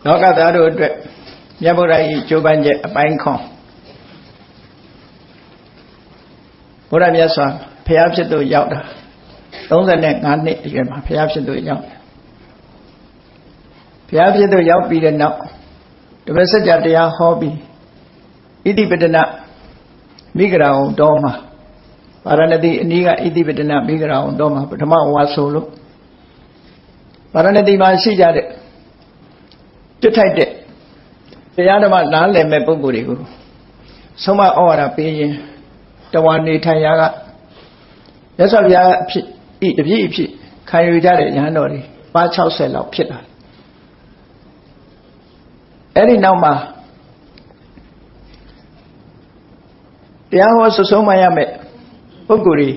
လောကသားတို့အတွက်မြတ်ဗုဒ္ဓ၏ကြိုးပမ်းချက်အပိုင်းခွန်ဘုရားမြတ်စွာဘုရားဖြစ်သူရောက်တာ35နှစ်အရွယ်မှာဘုရားဖြစ်သူရောက်တယ်ဘုရားဖြစ်သူရောက်ပြီးတဲ့နောက်တပည့်စကြာတရားဟောပြီးဣတိပတနမိဂရာဝံတော်မှာပါရဏတိအနီးကဣတိပတနမိဂရာဝံတော်မှာပထမဝါဆိုလို့ပါရဏတိမှာရှိကြတဲ့ပြစ်ထိုက်တဲ့တရားဓမ္မနားလည်မဲ့ပုဂ္ဂိုလ်တွေကိုဆုံးမဩဝါဒပေးရင်တဝါနေထိုင်ရာကမြတ်စွာဘုရားအဖြစ်တပြည့်အဖြစ်ခံယူကြတဲ့ရဟန်းတော်တွေပါ60လောက်ဖြစ်လာအဲ့ဒီနောက်မှာတရားဟောဆွဆုံးမရမဲ့ပုဂ္ဂိုလ်တွေ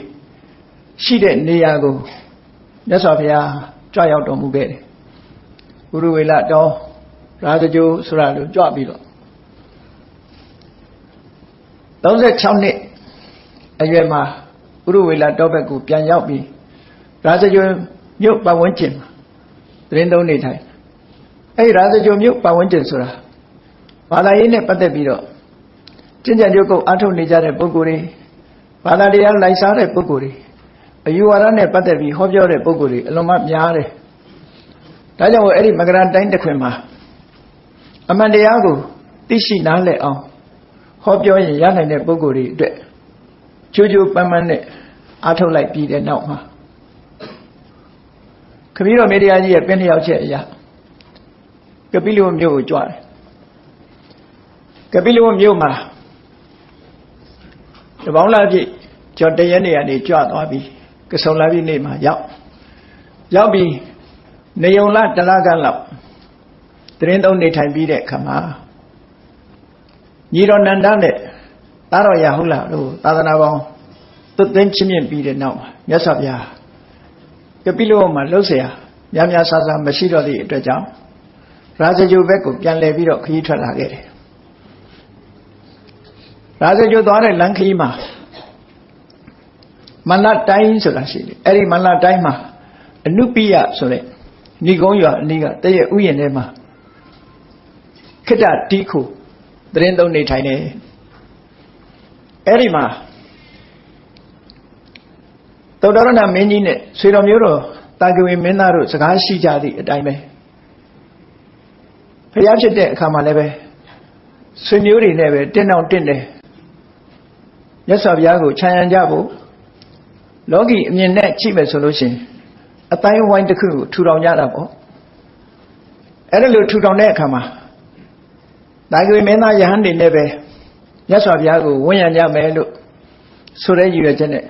ရှိတဲ့နေရာကိုမြတ်စွာဘုရားကြွရောက်တော်မူခဲ့တယ်ဘုရဝေလတော်ရာဇဂိုဆိုတာလို့ကြွပြီးတော့36နှစ်အရွယ်မှာဥရဝေလတောဘက်ကိုပြန်ရောက်ပြီးရာဇဂိုမြို့ပတ်ဝန်းကျင်မှာသတင်းသုံးနေထိုင်အဲဒီရာဇဂိုမြို့ပတ်ဝန်းကျင်ဆိုတာဘာသာရေးနဲ့ပတ်သက်ပြီးတော့ကျင့်ကြံကြုတ်ကုတ်အားထုတ်နေကြတဲ့ပုဂ္ဂိုလ်တွေဘာသာတရားလိုက်စားတဲ့ပုဂ္ဂိုလ်တွေအယူဝါဒနဲ့ပတ်သက်ပြီးဟောပြောတဲ့ပုဂ္ဂိုလ်တွေအလွန်မှများတယ်ဒါကြောင့်အဲ့ဒီမကရတိုင်းတစ်ခွင်မှာအမှန်တရားကိုသိရှိနားလည်အောင်ဟောပြောရင်ရနိုင်တဲ့ပုဂ္ဂိုလ်တွေအတွက်ကြိုးကြိုးပန်းပန်းနဲ့အားထုတ်လိုက်ပြီးတဲ့နောက်မှာခမည်းတော်မေတ္တာကြီးရဲ့ပင်လျောက်ချက်အရာကပိလဝမြို့ကိုကြွတယ်ကပိလဝမြို့မှာတပေါင်းလာပြည့်ကျော်တရက်နေရာနေကြွသွားပြီးကဆုံလာပြည့်နေ့မှာရောက်ပြီးနေုံလတလကလောက်သတင်းသုံးနေထိုင်ပြီးတဲ့အခါမှာညီတော်နန္ဒနဲ့သားတော်ရဟုတ်လားတို့သာသနာပေါင်းသွတ်သိမ်းချင်းမြင့်ပြီးတဲ့နောက်မြတ်စွာဘုရားကပိလဝမှာလှုပ်เสียများများဆဆမရှိတော့သည့်အတွက်ကြောင့်ရာဇဂိုဘက်ကိုပြန်လည်ပြီးတော့ခရီးထွက်လာခဲ့တယ်ရာဇဂိုသွားတဲ့လမ်းခရီးမှာမန္လတိုင်းဆိုတာရှိတယ်အဲ့ဒီမန္လတိုင်းမှာအနုပိယဆိုတဲ့ဏိကုံးရွာအနီးကတည့်ရဲ့ဥယျာဉ်ထဲမှာခိတ္တတိခုသတင်းသုံးနေထိုင်နေအဲ့ဒီမှာသုတ္တရဏမင်းကြီးနဲ့ဆွေတော်မျိုးတော်တာကဝေမင်းသားတို့စကားရှိကြသည့်အတိုင်းပဲဖျားဖြစ်တဲ့အခါမှာလည်းပဲဆွေမျိုးတွေနဲ့ပဲတင်းတောင်တင့်တယ်မြတ်စွာဘုရားကိုခြံရံကြဖို့လောကီအမြင်နဲ့ကြည့်မယ်ဆိုလို့ရှိရင်အတိုင်းဝိုင်းတစ်ခုကိုထူထောင်ကြတာပေါ့အဲ့ဒါလိုထူထောင်တဲ့အခါမှာတာကဝေမင်းသားယဟန်တွေနဲ့ပဲမြတ်စွာဘုရားကိုဝန်းရံကြမယ်လို့ဆိုတဲ့ရည်ရွယ်ချက်နဲ့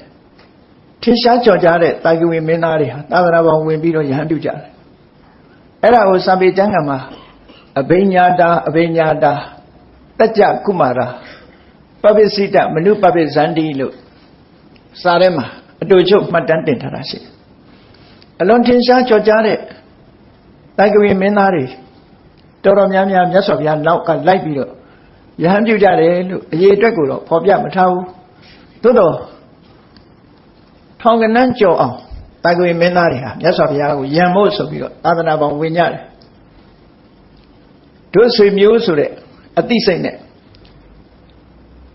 ထင်ရှားကြော်ကြားတဲ့တာကဝေမင်းသားတွေဟာသာသနာပေါင်းဝင်ပြီးတော့ယဟန်ပြုကြတယ်အဲ့ဒါကိုစာပေကျမ်းဂန်မှာအဘိညာတာတကြ္ကြကုမာရာပပိစိတမနုပပိဇန္တိလို့စာထဲမှာအတူချုပ်မှတ်တမ်းတင်ထားတာရှိတယ်အလွန်ထင်ရှားကြော်ကြားတဲ့တာကဝေမင်းသားတွေတော်တော်များများမြတ်စွာဘုရားနောက်ကလိုက်ပြီးတော့ယဟန်ပြုကြတယ်လို့အရေးအတွက်ကိုတော့ဖော်ပြမထားဘူးသို့တော့ထောင်ကနန်းကြော်အောင်တာကဝေမင်းသားတွေဟာမြတ်စွာဘုရားကိုယံမို့ဆိုပြီးတော့သာသနာပေါင်းဝင်ကြတယ်တို့ဆွေမျိုးဆိုတဲ့အသိစိတ်နဲ့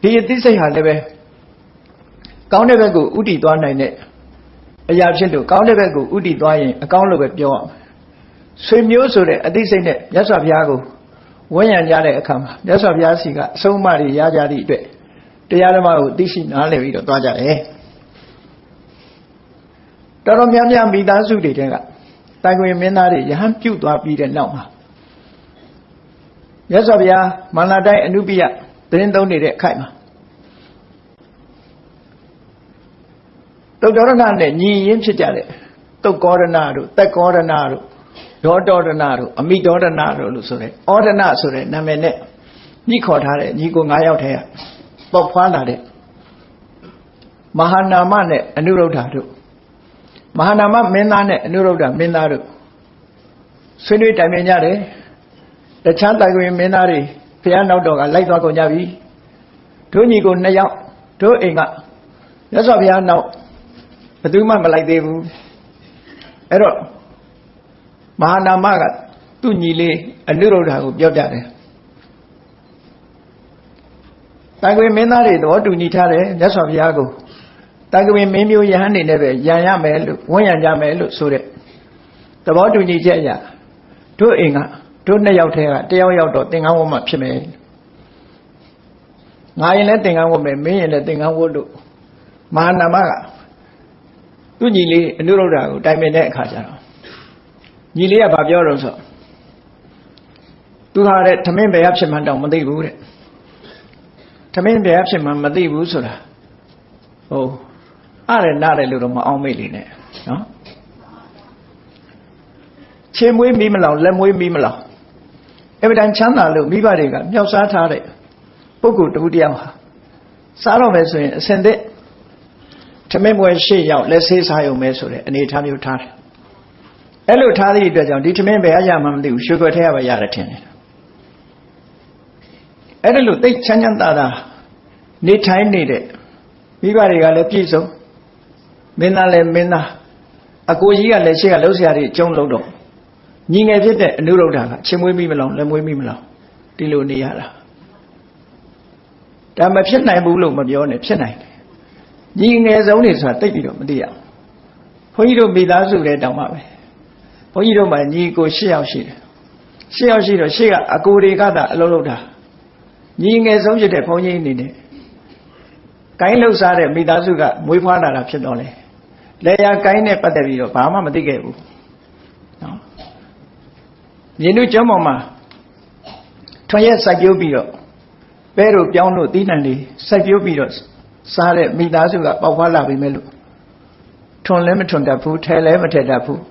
ဒီအသိစိတ်ဟာလည်းပဲကောင်းတဲ့ဘက်ကိုဥတည်သွားနိုင်တဲ့အရာဖြစ်လို့ကောင်းတဲ့ဘက်ကိုဥတည်သွားရင်အကောင်းလို့ပဲပြောရမယ်ဆွေမျိုးဆိုတဲ့အသိစိတ်နဲ့မြတ်စွာဘုရားကိုဝန်းရံကြတဲ့အခါမှာမြတ်စွာဘုရားစီကအဆုံးအမတွေရကြသည့်အတွက်တရားဓမ္မကိုသိရှိနားလည်ပြီးတော့သွားကြတယ်တော်တော်များများမိသားစုတွေတဲကတာကဝေမင်းသားတွေယဟန်ပြုတ်သွားပြီးတဲ့နောက်မှာမြတ်စွာဘုရားမန္တတိုင်းအနုပိယသတင်းသုံးနေတဲ့အခိုက်မှာသုတ္တရဏနဲ့ညီရင်းဖြစ်ကြတဲ့သုတ်ကောရဏတို့သက်ကောရဏတို့ဒေါတောရဏတို့အမိဒေါရဏတို့လို့ဆိုတဲ့ဩဒဏဆိုတဲ့နာမည်နဲ့ညှိခေါ်ထားတဲ့ညီကို9ယောက်ထဲကပေါက်ဖွာလာတဲ့မဟာနာမနဲ့အနုရုဒ္ဓတို့မဟာနာမမင်းသားနဲ့အနုရုဒ္ဓမင်းသားတို့ဆွေးနွေးတိုင်ပင်ကြတယ်တခြားတာကဝေမင်းသားတွေဘုရားနောက်တော်ကလိုက်သွားကုန်ကြပြီတို့ညီကို2ယောက်တို့အိမ်ကမြတ်စွာဘုရားနောက်ဘယ်သူမှမလိုက်သေးဘူးအဲ့တော့မဟာနာမက သူ့ညီလေးအနုရုဒ္ဓကိုပြောပြတယ်တာကွေမင်းသားတွေသဘောတူညီထားတယ်မြတ်စွာဘုရားကိုတာကွေမင်းမျိုးယဟန်နေနဲ့ပဲရန်ရမယ်လို့ဝန်းရံကြမယ်လို့ဆိုတဲ့သဘောတူညီချက်အရတို့အိမ်ကတို့နှစ်ယောက်ထဲကတယောက်ယောက်တော့သင်္ကန်းဝတ်မှဖြစ်မယ်ငါရင်လည်းသင်္ကန်းဝတ်မယ်မင်းရင်လည်းသင်္ကန်းဝတ်လို့မဟာနာမကသူ့ညီလေးအနုရုဒ္ဓကိုတိုင်ပင်တဲ့အခါကျတော့ညီလေးကဘာပြောတော့ဆိုသူဟာတဲ့သမင်းဘယ်ရဖြစ်မှန်းတောင်မသိဘူးတဲ့သမင်းဘယ်ရဖြစ်မှန်းမသိဘူးဆိုတာဟုတ်အဲ့ဒါနားတယ်လို့တော့မအောင်မိတ်လေနဲ့နော်ခြေမွေးမီးမလောင်လက်မွေးမီးမလောင်အဲ့ဒါချမ်းသာလို့မိဘတွေကမြောက်စားထားတဲ့ပုဂ္ဂိုလ်တူတယောက်ဟာစားတော့မယ်ဆိုရင်အစင်သက်သမင်းပွဲရှေ့ရောက်လက်ဆေးစားရုံပဲဆိုတဲ့အနေထားမျိုးထားတယ်အဲ့လိုထားသည့်အတွက်ကြောင့်ဒီသမင်းပဲအရမှမသိဘူးရွှေခွက်ထဲကပဲရတယ်ထင်တယ်အဲ့ဒါလို့သိချမ်းချမ်းသာသာနေထိုင်နေတဲ့မိဘတွေကလည်းပြည့်စုံမင်းသားလည်းမင်းသားအကိုကြီးကလည်းရှေ့ကလှုပ်ရှားတွေအကျုံးလုံးတော့ညီငယ်ဖြစ်တဲ့အနုရုဒ္ဓကချင်းမွေးမိမလောင်လက်မွေးမိမလောင်ဒီလိုနေရတာဒါမဖြစ်နိုင်ဘူးလို့မပြောနဲ့ဖြစ်နိုင်တယ်ညီငယ်ဆုံးနေဆိုတာတိတ်ပြီးတော့မသိရဘူးဘုန်းကြီးတို့မိသားစုလည်းတောင်းပါပဲဘုန်းကြီးတို့မှာညီကို၈ယောက်ရှိတယ်၈ယောက်ရှိတော့ရှေ့ကအကိုတွေကသာအလုံးလုံးတာညီငယ်ဆုံးဖြစ်တဲ့ဘုန်းကြီးအနေနဲ့ကိုင်းလှုပ်ရှားတဲ့မိသားစုကမွေးဖွားလာတာဖြစ်တော့လေလေယာကိုင်းနဲ့ပတ်သက်ပြီးတော့ဘာမှမသိခဲ့ဘူးနော်မြင်းတို့ကျောင်းပေါ်မှာထွန်ရက်စိုက်ပျိုးပြီးတော့ပဲတို့ပြောင်းတို့တီးနှံတွေစိုက်ပျိုးပြီးတော့စားတဲ့မိသားစုကပေါက်ဖွားလာပြီမဲ့လို့ထွန်လည်းမထွန်တတ်ဘူးထဲလည်းမထဲတတ်ဘူး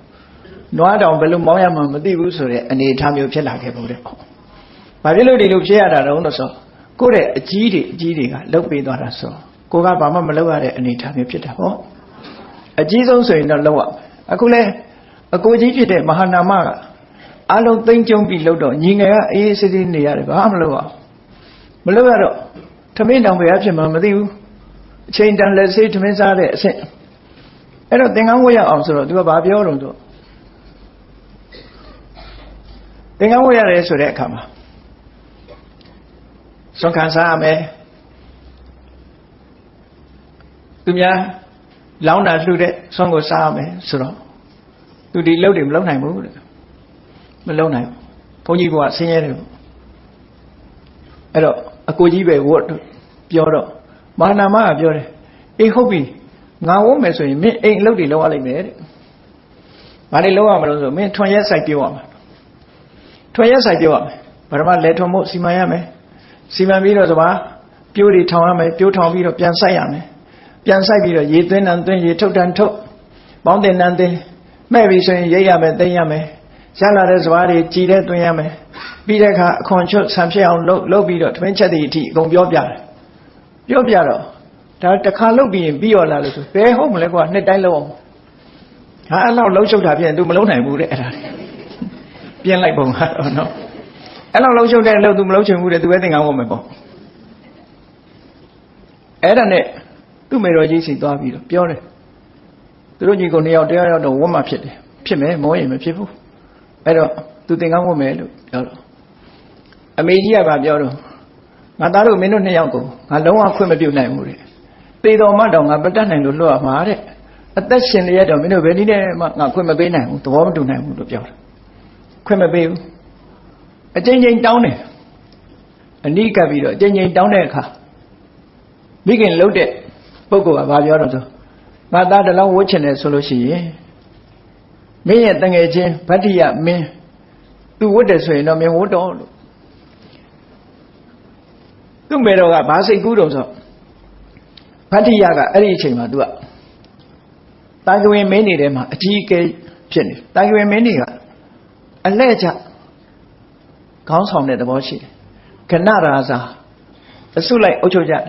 နွားတောင်ဘယ်လိုမောင်းရမှမသိဘူးဆိုတဲ့အနေအထားမျိုးဖြစ်လာခဲ့ပုံတဲ့။ဘာဖြစ်လို့ဒီလိုဖြစ်ရတာတုံးလို့ဆိုကိုယ့်ရဲ့အကြီးတွေကလှုပ်ပေးသွားတာဆိုကိုကဘာမှမလုပ်ရတဲ့အနေအထားမျိုးဖြစ်တာပေါ့။အကြီးဆုံးဆိုရင်တော့လှုပ်ရမယ်။အခုလဲအကိုကြီးဖြစ်တဲ့မဟာနာမကအလုံးသိမ့်ကျုံပြီးလှုပ်တော့ညီငယ်ကအေးစစ်စစ်နေရတယ်ဘာမှမလုပ်ရ။မလုပ်ရတော့သမင်းတောင်ပဲအဖြစ်မှမသိဘူး။အချိန်တန်လက်ဆေးသမင်းစားတဲ့အဆင့်အဲ့တော့သင်္ကန်းဝတ်ရအောင်ဆိုတော့သူကဘာပြောတော့ဆိုသင်္ကန်းဝတ်ရတယ်ဆိုတဲ့အခါမှာဆွမ်းခံစားရမယ်သူများလောင်းတာလှူတဲ့ဆွမ်းကိုစားရမယ်ဆိုတော့သူဒီလှုပ်တယ်မလုပ်နိုင်ဘူးတဲ့မလုပ်နိုင်ဘူးဘုန်းကြီးကဆင်းရဲတယ်အဲ့တော့အကိုကြီးပဲဝတ်ပြောတော့မာနာမကပြောတယ်အေးဟုတ်ပြီငါဝတ်မယ်ဆိုရင်မင်းအိမ်အလုပ်တွေလုပ်ရလိမ့်မယ်တဲ့ဘာတွေလုပ်ရမလို့ဆိုမင်းထွန်ရက်ဆိုင်ပြောရမှာထွန်ရက်ဆိုင်ပြောရမယ်ဗရမလဲထွန်ဖို့စီမံရမယ်စီမံပြီးတော့စပါးပြိုးတွေထောင်ရမယ်ပြိုးထောင်ပြီးတော့ပြန်ဆိုင်ရမယ်ပြန်ဆိုင်ပြီးတော့ရေသွင်းတန်သွင်းရေထုတ်တန်ထုတ်ပေါင်းတင်တန်တင်မဲ့ပြီဆိုရင်ရိတ်ရမယ်သိမ်းရမယ်ရလာတဲ့စပါးတွေကြည်တဲ့သွင်းရမယ်ပြီးတဲ့အခါအခွန်ချွတ်ဆံဖြစ်အောင်လုပ်ပြီးတော့ထမင်းချက်တွေအထိအကုန်ပြောပြတယ်ပြောပြတော့ဒါတစ်ခါလုပ်ပြီးရင်ပြီးရောလာလို့ဆိုဘယ်ဟုတ်မလဲကွာနှစ်တိုင်းလုပ်အောင်ဟာအဲ့လောက်လှုပ်ရှုပ်တာဖြစ်ရင် तू မလုပ်နိုင်ဘူးတဲ့အဲ့ဒါပြင်းလိုက်ပုံကတော့နော်အဲ့လောက်လှုပ်ရှုပ်တဲ့အလုပ် तू မလုပ်ချင်ဘူးတဲ့ तू ပဲသင်္ကန်းဝတ်မယ်ပေါ့အဲ့ဒါနဲ့သူ့မေတော်ကြီးစီသွားပြီးတော့ပြောတယ်သူတို့ညီကိုနှစ်ယောက်တရားရောက်တော့ဝတ်မှဖြစ်တယ်ဖြစ်မယ်မောရင်မဖြစ်ဘူးအဲ့တော့ तू သင်္ကန်းဝတ်မယ်လို့ပြောတော့အမေကြီးကပြောတော့ငါသားတို့မင်းတို့နှစ်ယောက်ကိုငါလုံးဝခွင့်မပြုနိုင်ဘူးတဲ့သေတော်မှတော့ငါမတတ်နိုင်လို့လွတ်ရမှာတဲ့အသက်ရှင်လျက်တော့မင်းတို့ဘယ်နည်းနဲ့မှငါခွင့်မပေးနိုင်ဘူးသဘောမတူနိုင်ဘူးလို့ပြောတယ်ခွင့်မပေးဘူးအကျဉ်းချင်းတောင်းတယ်အနိကပ်ပြီးတော့အကျဉ်းချင်းတောင်းတဲ့အခါမိခင်လှုပ်တဲ့ပုဂ္ဂိုလ်ကပြောတော့ဆိုငါသားတလောင်းဝှချင်တယ်ဆိုလို့ရှိရင်မင်းရဲ့တငယ်ချင်းဗတ္တိယမင်းသူဝှတယ်ဆိုရင်တော့မင်းဝှတော့လို့သူ့မေတော်ကဘာစိတ်ကူးတော့ဆိုဗတ္တိယကအဲ့ဒီအချိန်မှာသူကတာကဝင်မင်းနေထဲမှာအကြီးအကဲဖြစ်နေတာကဝင်မင်းနေကအလှဲ့ချခေါင်းဆောင်တဲ့သဘောရှိတယ်ကဏရာဇာအစုလိုက်အုပ်ချုပ်ကြတယ်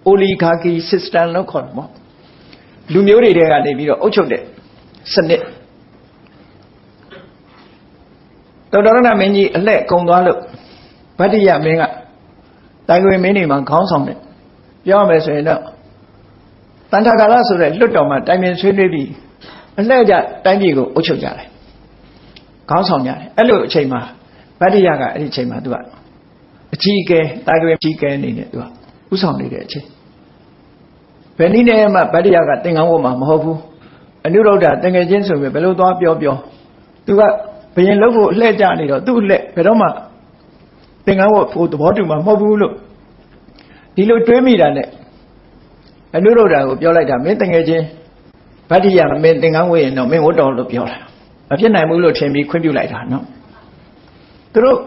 အိုလီဂါကီစစ္စတန်လို့ခေါ်တယ်ပေါ့လူမျိုးတွေတဲကနေပြီးတော့အုပ်ချုပ်တဲ့စနစ်တော်တော်နာမင်းကြီးအလှဲ့ကုံသွားလို့ဗတ္တိယမင်းကတာကဝင်မင်းနေမှာခေါင်းဆောင်တယ်ပြောရမယ်ဆိုရင်တော့တန်ထာကာလဆိုတဲ့လွတ်တော်မှာတိုင်ပင်ဆွေးနွေးပြီးအလှဲ့ကြတိုင်းပြည်ကိုအုပ်ချုပ်ကြတယ် ခေါင်းဆောင်ကြတယ်အဲ့လိုအချိန်မှာဗတ္တိယကအဲ့ဒီအချိန်မှာသူကအကြီးအကဲတာဂဝေအကြီးအကဲအနေနဲ့သူကဥဆောင်နေတဲ့အချိန်ဘယ်နည်းနဲ့မှဗတ္တိယကသင်္ကန်းဝတ်မှာမဟုတ်ဘူးအနုရုဒ္ဓတငယ်ချင်းဆိုပြီးဘယ်လိုသွားပြောသူကဘယင်လုပ်ဖို့လှည့်ကြနေတော့သူ့လှည့်ဘယ်တော့မှသင်္ကန်းဝတ်ဖို့သဘောတူမှာမဟုတ်ဘူးလို့ဒီလိုတွေးမိတာနဲ့အနုရုဒ္ဓကိုပြောလိုက်တာမင်းတငယ်ချင်းဗတ္တိယမင်းသင်္ကန်းဝတ်ရင်တော့မင်းဝတ်တော်လို့ပြောတာမဖြစ်နိုင်ဘူးလို့ထင်ပြီးခွင့်ပြုလိုက်တာနော်သူတို့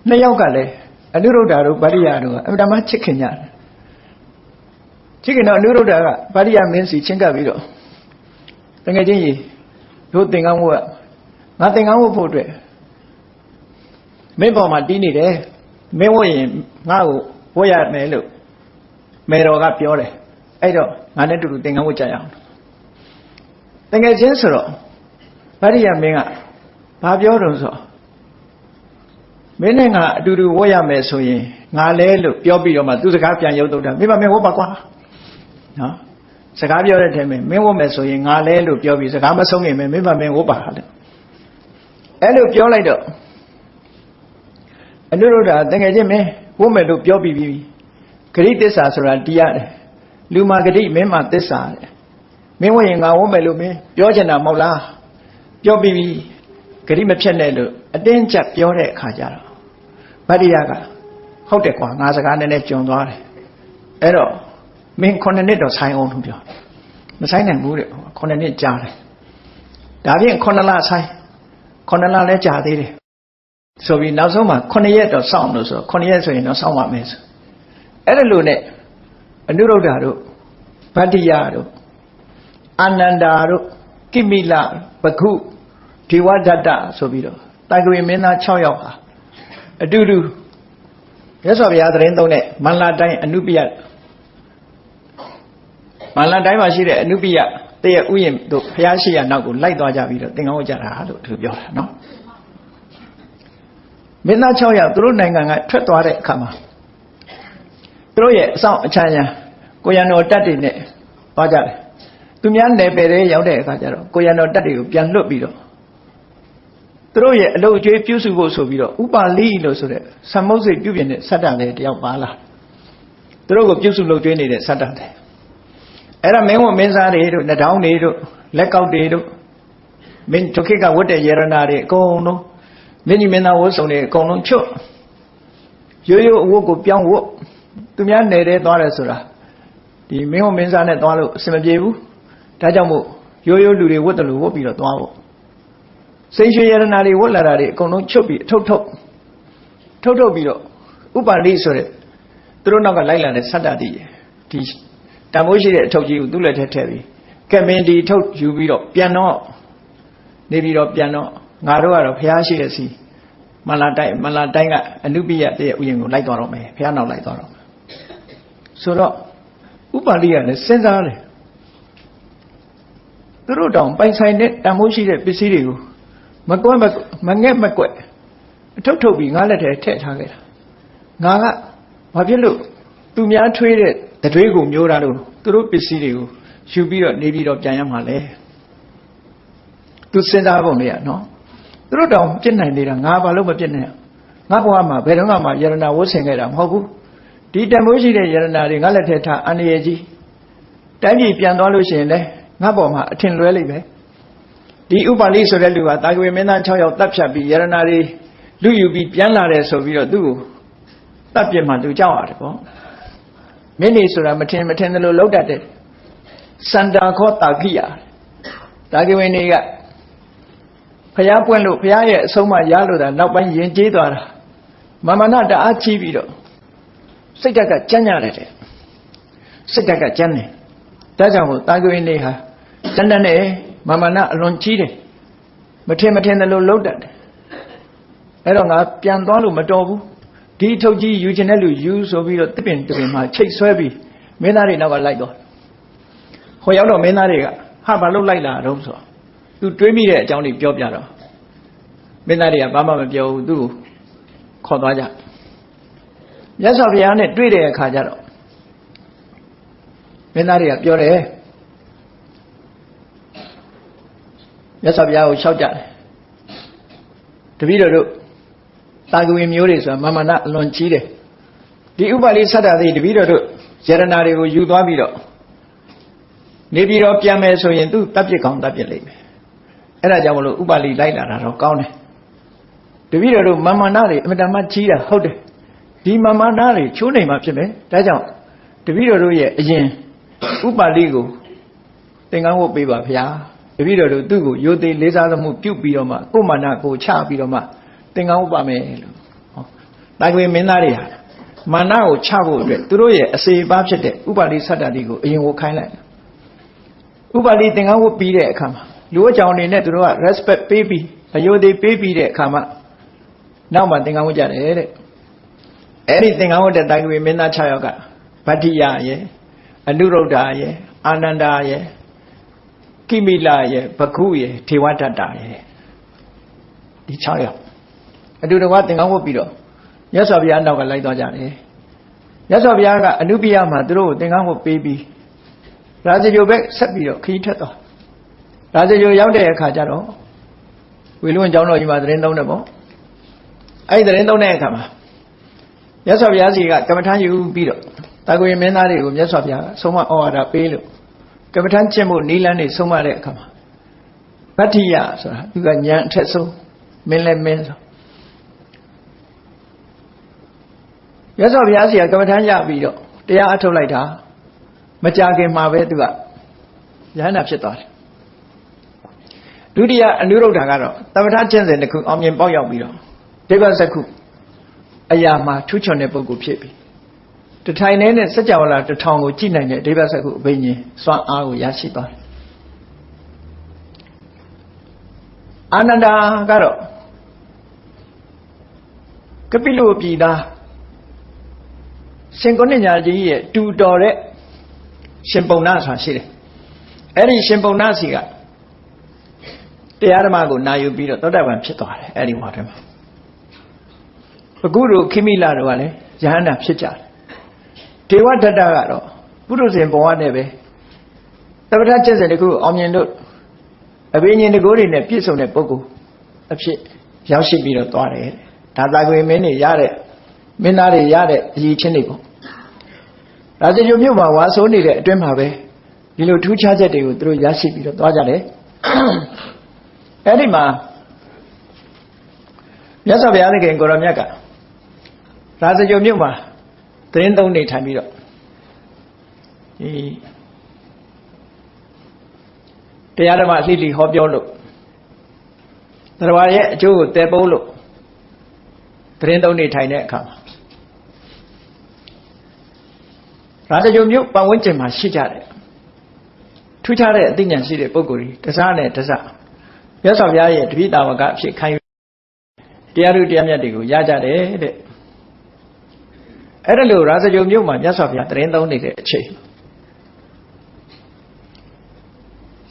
နှစ်ယောက်ကလည်းအနုရုဒ္ဓတို့ဗတ္တိယတို့ကအမှန်တမ်းချစ်ခင်ကြတယ်ချစ်ခင်တော့အနုရုဒ္ဓကဗတ္တိယမင်းစီချင်းကပ်ပြီးတော့တကယ်ချင်းကြီးတို့သင်္ကန်းဝတ်ငါသင်္ကန်းဝတ်ဖို့အတွက်မင်းပေါ်မှာတီးနေတယ်မင်းဝတ်ရင်ငါ့ကိုဝတ်ရမယ်လို့မေတော်ကပြောတယ်အဲ့တော့ငါနဲ့တူတူသင်္ကန်းဝတ်ကြရအောင်တကယ်ချင်းဆိုတော့ဗတ္တိယမင်းကဘာပြောတော့ဆိုမင်းနဲ့ငါအတူတူဝတ်ရမယ်ဆိုရင်ငါလဲလို့ပြောပြီးတော့မှသူစကားပြန်ရုပ်တော့တာမင်းမဝတ်ပါကွာနော်စကားပြောတဲ့ထဲမှာမင်းဝတ်မယ်ဆိုရင်ငါလဲလို့ပြောပြီးစကားမဆုံးခင်မင်းဝတ်ပါလေအဲ့လိုပြောလိုက်တော့အနုရုဒ္ဓတကယ်ချင်းမင်းဝတ်မယ်လို့ပြောပြီးပြီဂရိသစ္စာဆိုတာတရားတယ်လူမှာဂရိမင်းမှာသစ္စာတယ်မင်းဝတ်ရင်ငါဝတ်မယ်လို့မင်းပြောချင်တာမဟုတ်လားပြောပြီးပြီဂရိမဖြစ်နဲ့လို့အတင်းကျပ်ပြောတဲ့အခါကျတော့ဗတ္တိယကဟုတ်တယ်ကွာငါစကားနည်းနည်းကြုံသွားတယ်အဲ့တော့မင်း9နှစ်တော့ဆိုင်အောင်လို့ပြောမဆိုင်နိုင်ဘူးတဲ့9နှစ်ကြာတယ်ဒါဖြင့်9လဆိုင်9လလည်းကြာသေးတယ်ဆိုပြီးနောက်ဆုံးမှာ9ရက်တော့စောင့်လို့ဆိုတော့9ရက်ဆိုရင်တော့စောင့်ပါမယ်ဆိုအဲ့ဒါလို့နဲ့အနုရုဒ္ဓတို့ဗတ္တိယတို့အာနန္ဒာတို့ကိမိလပခုဒေဝဒတ္တဆိုပြီးတော့တာဂဝေမင်းသား6ယောက်ဟာအတူတူမြတ်စွာဘုရားသတင်းသုံးတဲ့မန္လာတိုင်းအနုပိယမန္လာတိုင်းမှာရှိတဲ့အနုပိယတည့်ရဥယျာဉ်တို့ဘုရားရှိရာနောက်ကိုလိုက်သွားကြပြီးတော့သင်္ကန်းဝတ်ကြတာလို့သူပြောတာနော်မင်းသား6ယောက်သူတို့နိုင်ငံကထွက်သွားတဲ့အခါမှာသူတို့ရဲ့အဆောင်အချမ်းရံကိုရံတော်တပ်တွေနဲ့သွားကြတယ်သူများနယ်ပယ်တွေရောက်တဲ့အခါကျတော့ကိုရံတော်တပ်တွေကိုပြန်လွတ်ပြီးတော့သူတို့ရဲ့အလုပ်အကျွေးပြုစုဖို့ဆိုပြီးတော့ဥပါလိလို့ဆိုတဲ့ဆံမုတ်စိတ်ပြုပြင်တဲ့စတ္တလေးတယောက်ပါလာသူတို့ကိုပြုစုလုပ်ကျွေးနေတဲ့စတ္တလေးအဲ့ဒါမင်းဝမင်းစားတွေတို့နှထောင်းတွေတို့လက်ကောက်တွေတို့မင်းဒုက္ခကဝတ်တဲ့ယေရနာတွေအကုန်လုံးမင်းကြီးမင်းသားဝတ်စုံတွေအကုန်လုံးချွတ်ရိုးရိုးအဝတ်ကိုပြောင်းဝတ်သူများနယ်ထဲသွားတယ်ဆိုတာဒီမင်းဝမင်းစားနဲ့သွားလို့အဆင်မပြေဘူးဒါကြောင့်မို့ရိုးရိုးလူတွေဝတ်တယ်လို့ဝတ်ပြီးတော့သွားဖို့စိန်ရွှေရတနာတွေဝတ်လာတာတွေအကုန်လုံးချုပ်ပြီးထုတ်ပြီးတော့ဥပါလိဆိုတဲ့သူတို့နောက်ကလိုက်လာတဲ့ဆတ္တတိဒီတန်ဖိုးရှိတဲ့အထုပ်ကြီးကိုသူ့လက်ထဲထည့်ပြီးကဲမင်းဒီထုတ်ယူပြီးတော့ပြန်တော့နေပြီးတော့ပြန်တော့ငါတို့ကတော့ဘုရားရှိတဲ့စီမန္လာတိုင်းကအနုပိယတည့်ဥယျာဉ်ကိုလိုက်သွားတော့မယ်ဘုရားနောက်လိုက်သွားတော့မယ်ဆိုတော့ဥပါလိကလည်းစဉ်းစားတယ်သူတို့တောင်ပိုင်ဆိုင်တဲ့တန်ဖိုးရှိတဲ့ပစ္စည်းတွေကိုမကွက်မငဲ့မကွက်အထုတ်ထုတ်ပြီးငါလက်ထဲထည့်ထားခဲ့တာငါကဘာဖြစ်လို့သူများထွေးတဲ့တတွေးကိုမျိုးတာလို့သူတို့ပစ္စည်းတွေကိုယူပြီးတော့နေပြီးတော့ပြန်ရမှာလဲသူစဉ်းစားဖို့မရနော်သူတို့တောင်ပြစ်နိုင်နေတာငါဘာလို့မပြစ်နိုင်ငါဘဝမှာဘယ်တော့မှယရနာဝတ်ဆင်ခဲ့တာမဟုတ်ဘူးဒီတန်ဖိုးရှိတဲ့ယရနာတွေငါလက်ထဲထားအန္တရာယ်ကြီးတိုင်းပြည်ပြန်သွားလို့ရှိရင်လည်းငါပေါ်မှာအထင်လွဲလိမ့်မယ်ဒီဥပါလိဆိုတဲ့လူကတာဂဝေမင်းသား6ယောက်တပ်ဖြတ်ပြီးယရနာတွေလူယူပြီးပြန်လာတယ်ဆိုပြီးတော့သူ့ကိုတပ်ပြစ်မှသူကြောက်ရတယ်ပေါ့မင်းနေဆိုတာမထင်တယ်လို့လောက်တတ်တယ်စန္ဒာခောတာခိယတာဂဝေနေကဖျားပွင့်လို့ဖျားရဲ့အဆုံးမရလို့တာနောက်ပိုင်းယဉ်ကျေးသွားတာမာမနတအားချီးပြီးတော့စိတ်ဓာတ်ကကြမ်းကြတယ်စိတ်ဓာတ်ကကြမ်းတယ်ဒါကြောင့်မို့တာဂဝေနေဟာတန်တန်နဲ့မာမနအလွန်ကြီးတယ်မထင်တယ်လို့လောက်တတ်တယ်အဲ့တော့ငါပြန်သွားလို့မတော်ဘူးဒီထုတ်ကြီးယူခြင်းတဲ့လူယူဆိုပြီးတော့တပင်မှာချိတ်ဆွဲပြီးမင်းသားတွေနောက်ကလိုက်တော့ဟိုရောက်တော့မင်းသားတွေကဟာဘာလို့လိုက်လာတော့ဆိုတော့သူတွေးမိတဲ့အကြောင်းတွေပြောပြတော့မင်းသားတွေကဘာမှမပြောဘူးသူ့ကိုခေါ်သွားကြမြတ်စွာဘုရားနဲ့တွေ့တဲ့အခါကျတော့မင်းသားတွေကပြောတယ်မြတ်စွာဘုရားကိုလျှောက်ကြတယ် တပည့်တော်တို့တာကဝေမျိုးတွေဆိုတာမာမနာအလွန်ကြီးတယ်ဒီဥပါလိသတ္တသိတပည့်တော်တို့ယရနာတွေကိုယူသွားပြီးတော့နေပြီးတော့ပြန်မယ်ဆိုရင်သူတပ်ပြစ်ကောင်းတပ်ပြစ်လိမ့်မယ်အဲ့ဒါကြောင့်မလို့ဥပါလိလိုက်လာတာတော့ကောင်းတယ်တပည့်တော်တို့မာမနာတွေအမတန်မှကြီးတာဟုတ်တယ်ဒီမာမနာတွေချိုးနေမှာဖြစ်မယ်ဒါကြောင့်တပည့်တော်တို့ရဲ့အရင်ဥပါလိကိုသင်္ကန်းဝတ်ပေးပါဗျာတပည့်တော်တို့သူ့ကိုရိုသေလေးစားသမှုပြုပြီးတော့မှကိုယ်မာနကိုချပြီးတော့မှသင်္ကန်းဝတ်ပါမယ်လို့ဟောတာကွေမင်းသားတွေဟာမာနကိုချဖို့အတွက်သူတို့ရဲ့အစေပါဖြစ်တဲ့ဥပါလိသတ္တတိကိုအရင်ဝတ်ခိုင်းလိုက်ဥပါလိသင်္ကန်းဝတ်ပြီးတဲ့အခါမှာလူအကြောင်းတွေနဲ့သူတို့က respect ပေးပြီးအယုဒိပေးပြီးတဲ့အခါမှာနောက်မှသင်္ကန်းဝတ်ကြတယ်တဲ့အဲ့ဒီသင်္ကန်းဝတ်တဲ့တာကွေမင်းသား6ယောက်ကဗတ္တိယရဲ့အနုရုဒ္ဓရဲ့အာနန္ဒာရဲ့ကိမိလရဲ့ဘဂုရဲ့ထေဝဒတ္တရဲ့ဒီ6ယောက်အတူတကွသင်္ကန်းဝတ်ပြီးတော့မြတ်စွာဘုရားနောက်ကလိုက်သွားကြတယ်မြတ်စွာဘုရားကအနုပိယမှာသူတို့ကိုသင်္ကန်းဝတ်ပေးပြီးရာဇဂိုဘက်ဆက်ပြီးတော့ခရီးထွက်သွားရာဇဂိုရောက်တဲ့အခါကျတော့ဝေလွန်ကျောင်းတော်ကြီးမှာသတင်းသုံးတယ်ပေါ့အဲ့ဒီသတင်းသုံးတဲ့အခါမှာမြတ်စွာဘုရားစီကကမ္မထာယူပြီးတော့တာကွေမင်းသားတွေကိုမြတ်စွာဘုရားဆုံးမဩဝါဒပေးလို့ကမ္မထာကျင့်ဖို့နီလန်းနေဆုံးမတဲ့အခါမှာဗတ္တိယဆိုတာသူကဉာဏ်အထက်ဆုံးမင်းလည်းမင်းဆိုမြတ်စွာဘုရားစီကကမ္မထာရပြီးတော့တရားအထုတ်လိုက်တာမကြခင်မှာပဲသူကယဟန္တာဖြစ်သွားတယ်ဒုတိယအနုရုဒ္ဓကတော့သမထကျင့်စဉ်တစ်ခုအောင်မြင်ပေါက်ရောက်ပြီးတော့ဒိဗ္ဗစက္ခုအရာမှာထူးချွန်တဲ့ပုဂ္ဂိုလ်ဖြစ်ပြီတထိုင်နဲ့စัจ java လာတစ်ထောင်ကိုကြည့်နိုင်တဲ့ဒိဗ္ဗစက္ခုအဘိညာဉ်စွမ်းအားကိုရရှိသွားတယ်အာနန္ဒာကတော့ကပိလုပြည်သားရှင်ကုဏ္ဏညာကြီးရဲ့တူတော်တဲ့ရှင်ပုံနာဆိုတာရှိတယ်အဲ့ဒီရှင်ပုံနာစီကတရားဓမ္မကိုနာယူပြီးတော့သောတာပန်ဖြစ်သွားတယ်အဲ့ဒီဝါထဲမှာအခုတို့ခိမိလတို့ကလည်းယဟန္တာဖြစ်ကြတယ်ဒေဝဒတ္တကတော့ပုရုဇဉ်ဘဝနဲ့ပဲတပ္ပထကျင့်စဉ်တခုအောင်မြင်လို့အဘိညာဉ်တကိုးတွေနဲ့ပြည့်စုံတဲ့ပုဂ္ဂိုလ်အဖြစ်ရောက်ရှိပြီးတော့သွားတယ်ဒါသာကွေမင်းတွေရတဲ့မင်းသားတွေရတဲ့အရေးချင်းတွေပေါ့ဒါစကြုံမြို့မှာဝါဆိုးနေတဲ့အတွင်းမှာပဲဒီလိုထူးခြားချက်တွေကိုသူတို့ရရှိပြီးတော့သွားကြတယ်အဲ့ဒီမှာမြတ်စွာဘုရားသခင်ကိုရောမြတ်ကဒါစကြုံမြို့မှာသတင်းသုံးနေထိုင်ပြီးတော့ဒီတရားဓမ္မအလှိဟောပြောလို့တရားရဲ့အကျိုးကိုတည်ပိုးလို့သတင်းသုံးနေထိုင်တဲ့အခါမှာရာဇဂိုမြို့ပတ်ဝန်းကျင်မှာရှိကြတယ်ထူးခြားတဲ့အသိဉာဏ်ရှိတဲ့ပုဂ္ဂိုလ်တွေတစားနဲ့တစားမြတ်စွာဘုရားရဲ့တပိတာဝကအဖြစ်ခံယူတရားထုတရားမြတ်တွေကိုရကြတယ်တဲ့အဲ့ဒါလို့ရာဇဂိုမြို့မှာမြတ်စွာဘုရားသတင်းသုံးနေတဲ့အချိန်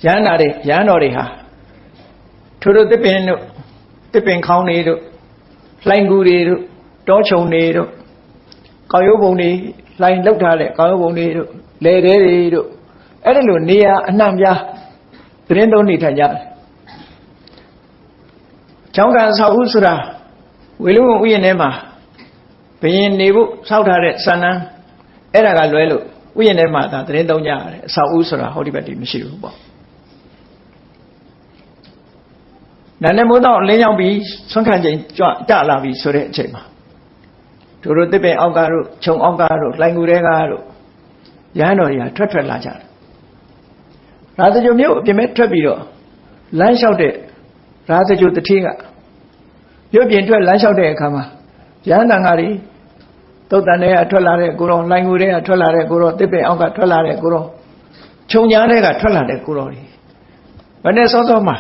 ရဟန္တာတွေရဟန်းတော်တွေဟာထိုတို့တစ်ပင်တို့တစ်ပင်ခေါင်းတွေတို့လှိုင်ကူတွေတို့တောချုံတွေတို့ကောက်ရိုးပုံတွေလှိုင်လောက်ထားတဲ့ကောက်ရိုးပုံတွေတို့လေတဲတွေတို့အဲ့ဒါလို့နေရာအနှံ့ပြားသတင်းသုံးနေထိုင်ကြတယ်ကျောင်းကန်ဆောက်ဦးဆိုတာဝေလူဝဥယျာဉ်ထဲမှာဘယင်နေဖို့ဆောက်ထားတဲ့စံနန်းအဲ့ဒါကလွဲလို့ဥယျာဉ်ထဲမှာဒါသတင်းသုံးကြရတယ်အဆောက်ဦးဆိုတာဟောဒီဘက်တည်းမရှိဘူးပေါ့နာနဲ့မိုးတော့လင်းရောက်ပြီးဆွမ်းခံချိန်ကြွတလာပြီဆိုတဲ့အချိန်မှာတို့တစ်ပင်အောက်ကတို့ခြုံအောက်ကတို့လှိုင်ကူတွေကတို့ရဟန်းတော်တွေကထွက်လာကြတယ်ရာဇဂိုမြို့အပြင်မဲ့ထွက်ပြီးတော့လမ်းလျှောက်တဲ့ရာဇဂိုတထေးကမြို့ပြင်ထွက်လမ်းလျှောက်တဲ့အခါမှာရဟန်းတန်ဃာတွေသုတ်တန်တွေကထွက်လာတဲ့ကိုရောလှိုင်ကူတွေကထွက်လာတဲ့ကိုရောတစ်ပင်အောက်ကထွက်လာတဲ့ကိုရောခြုံကြားတွေကထွက်လာတဲ့ကိုရောတွေဘယ်နဲ့စောစောမှာ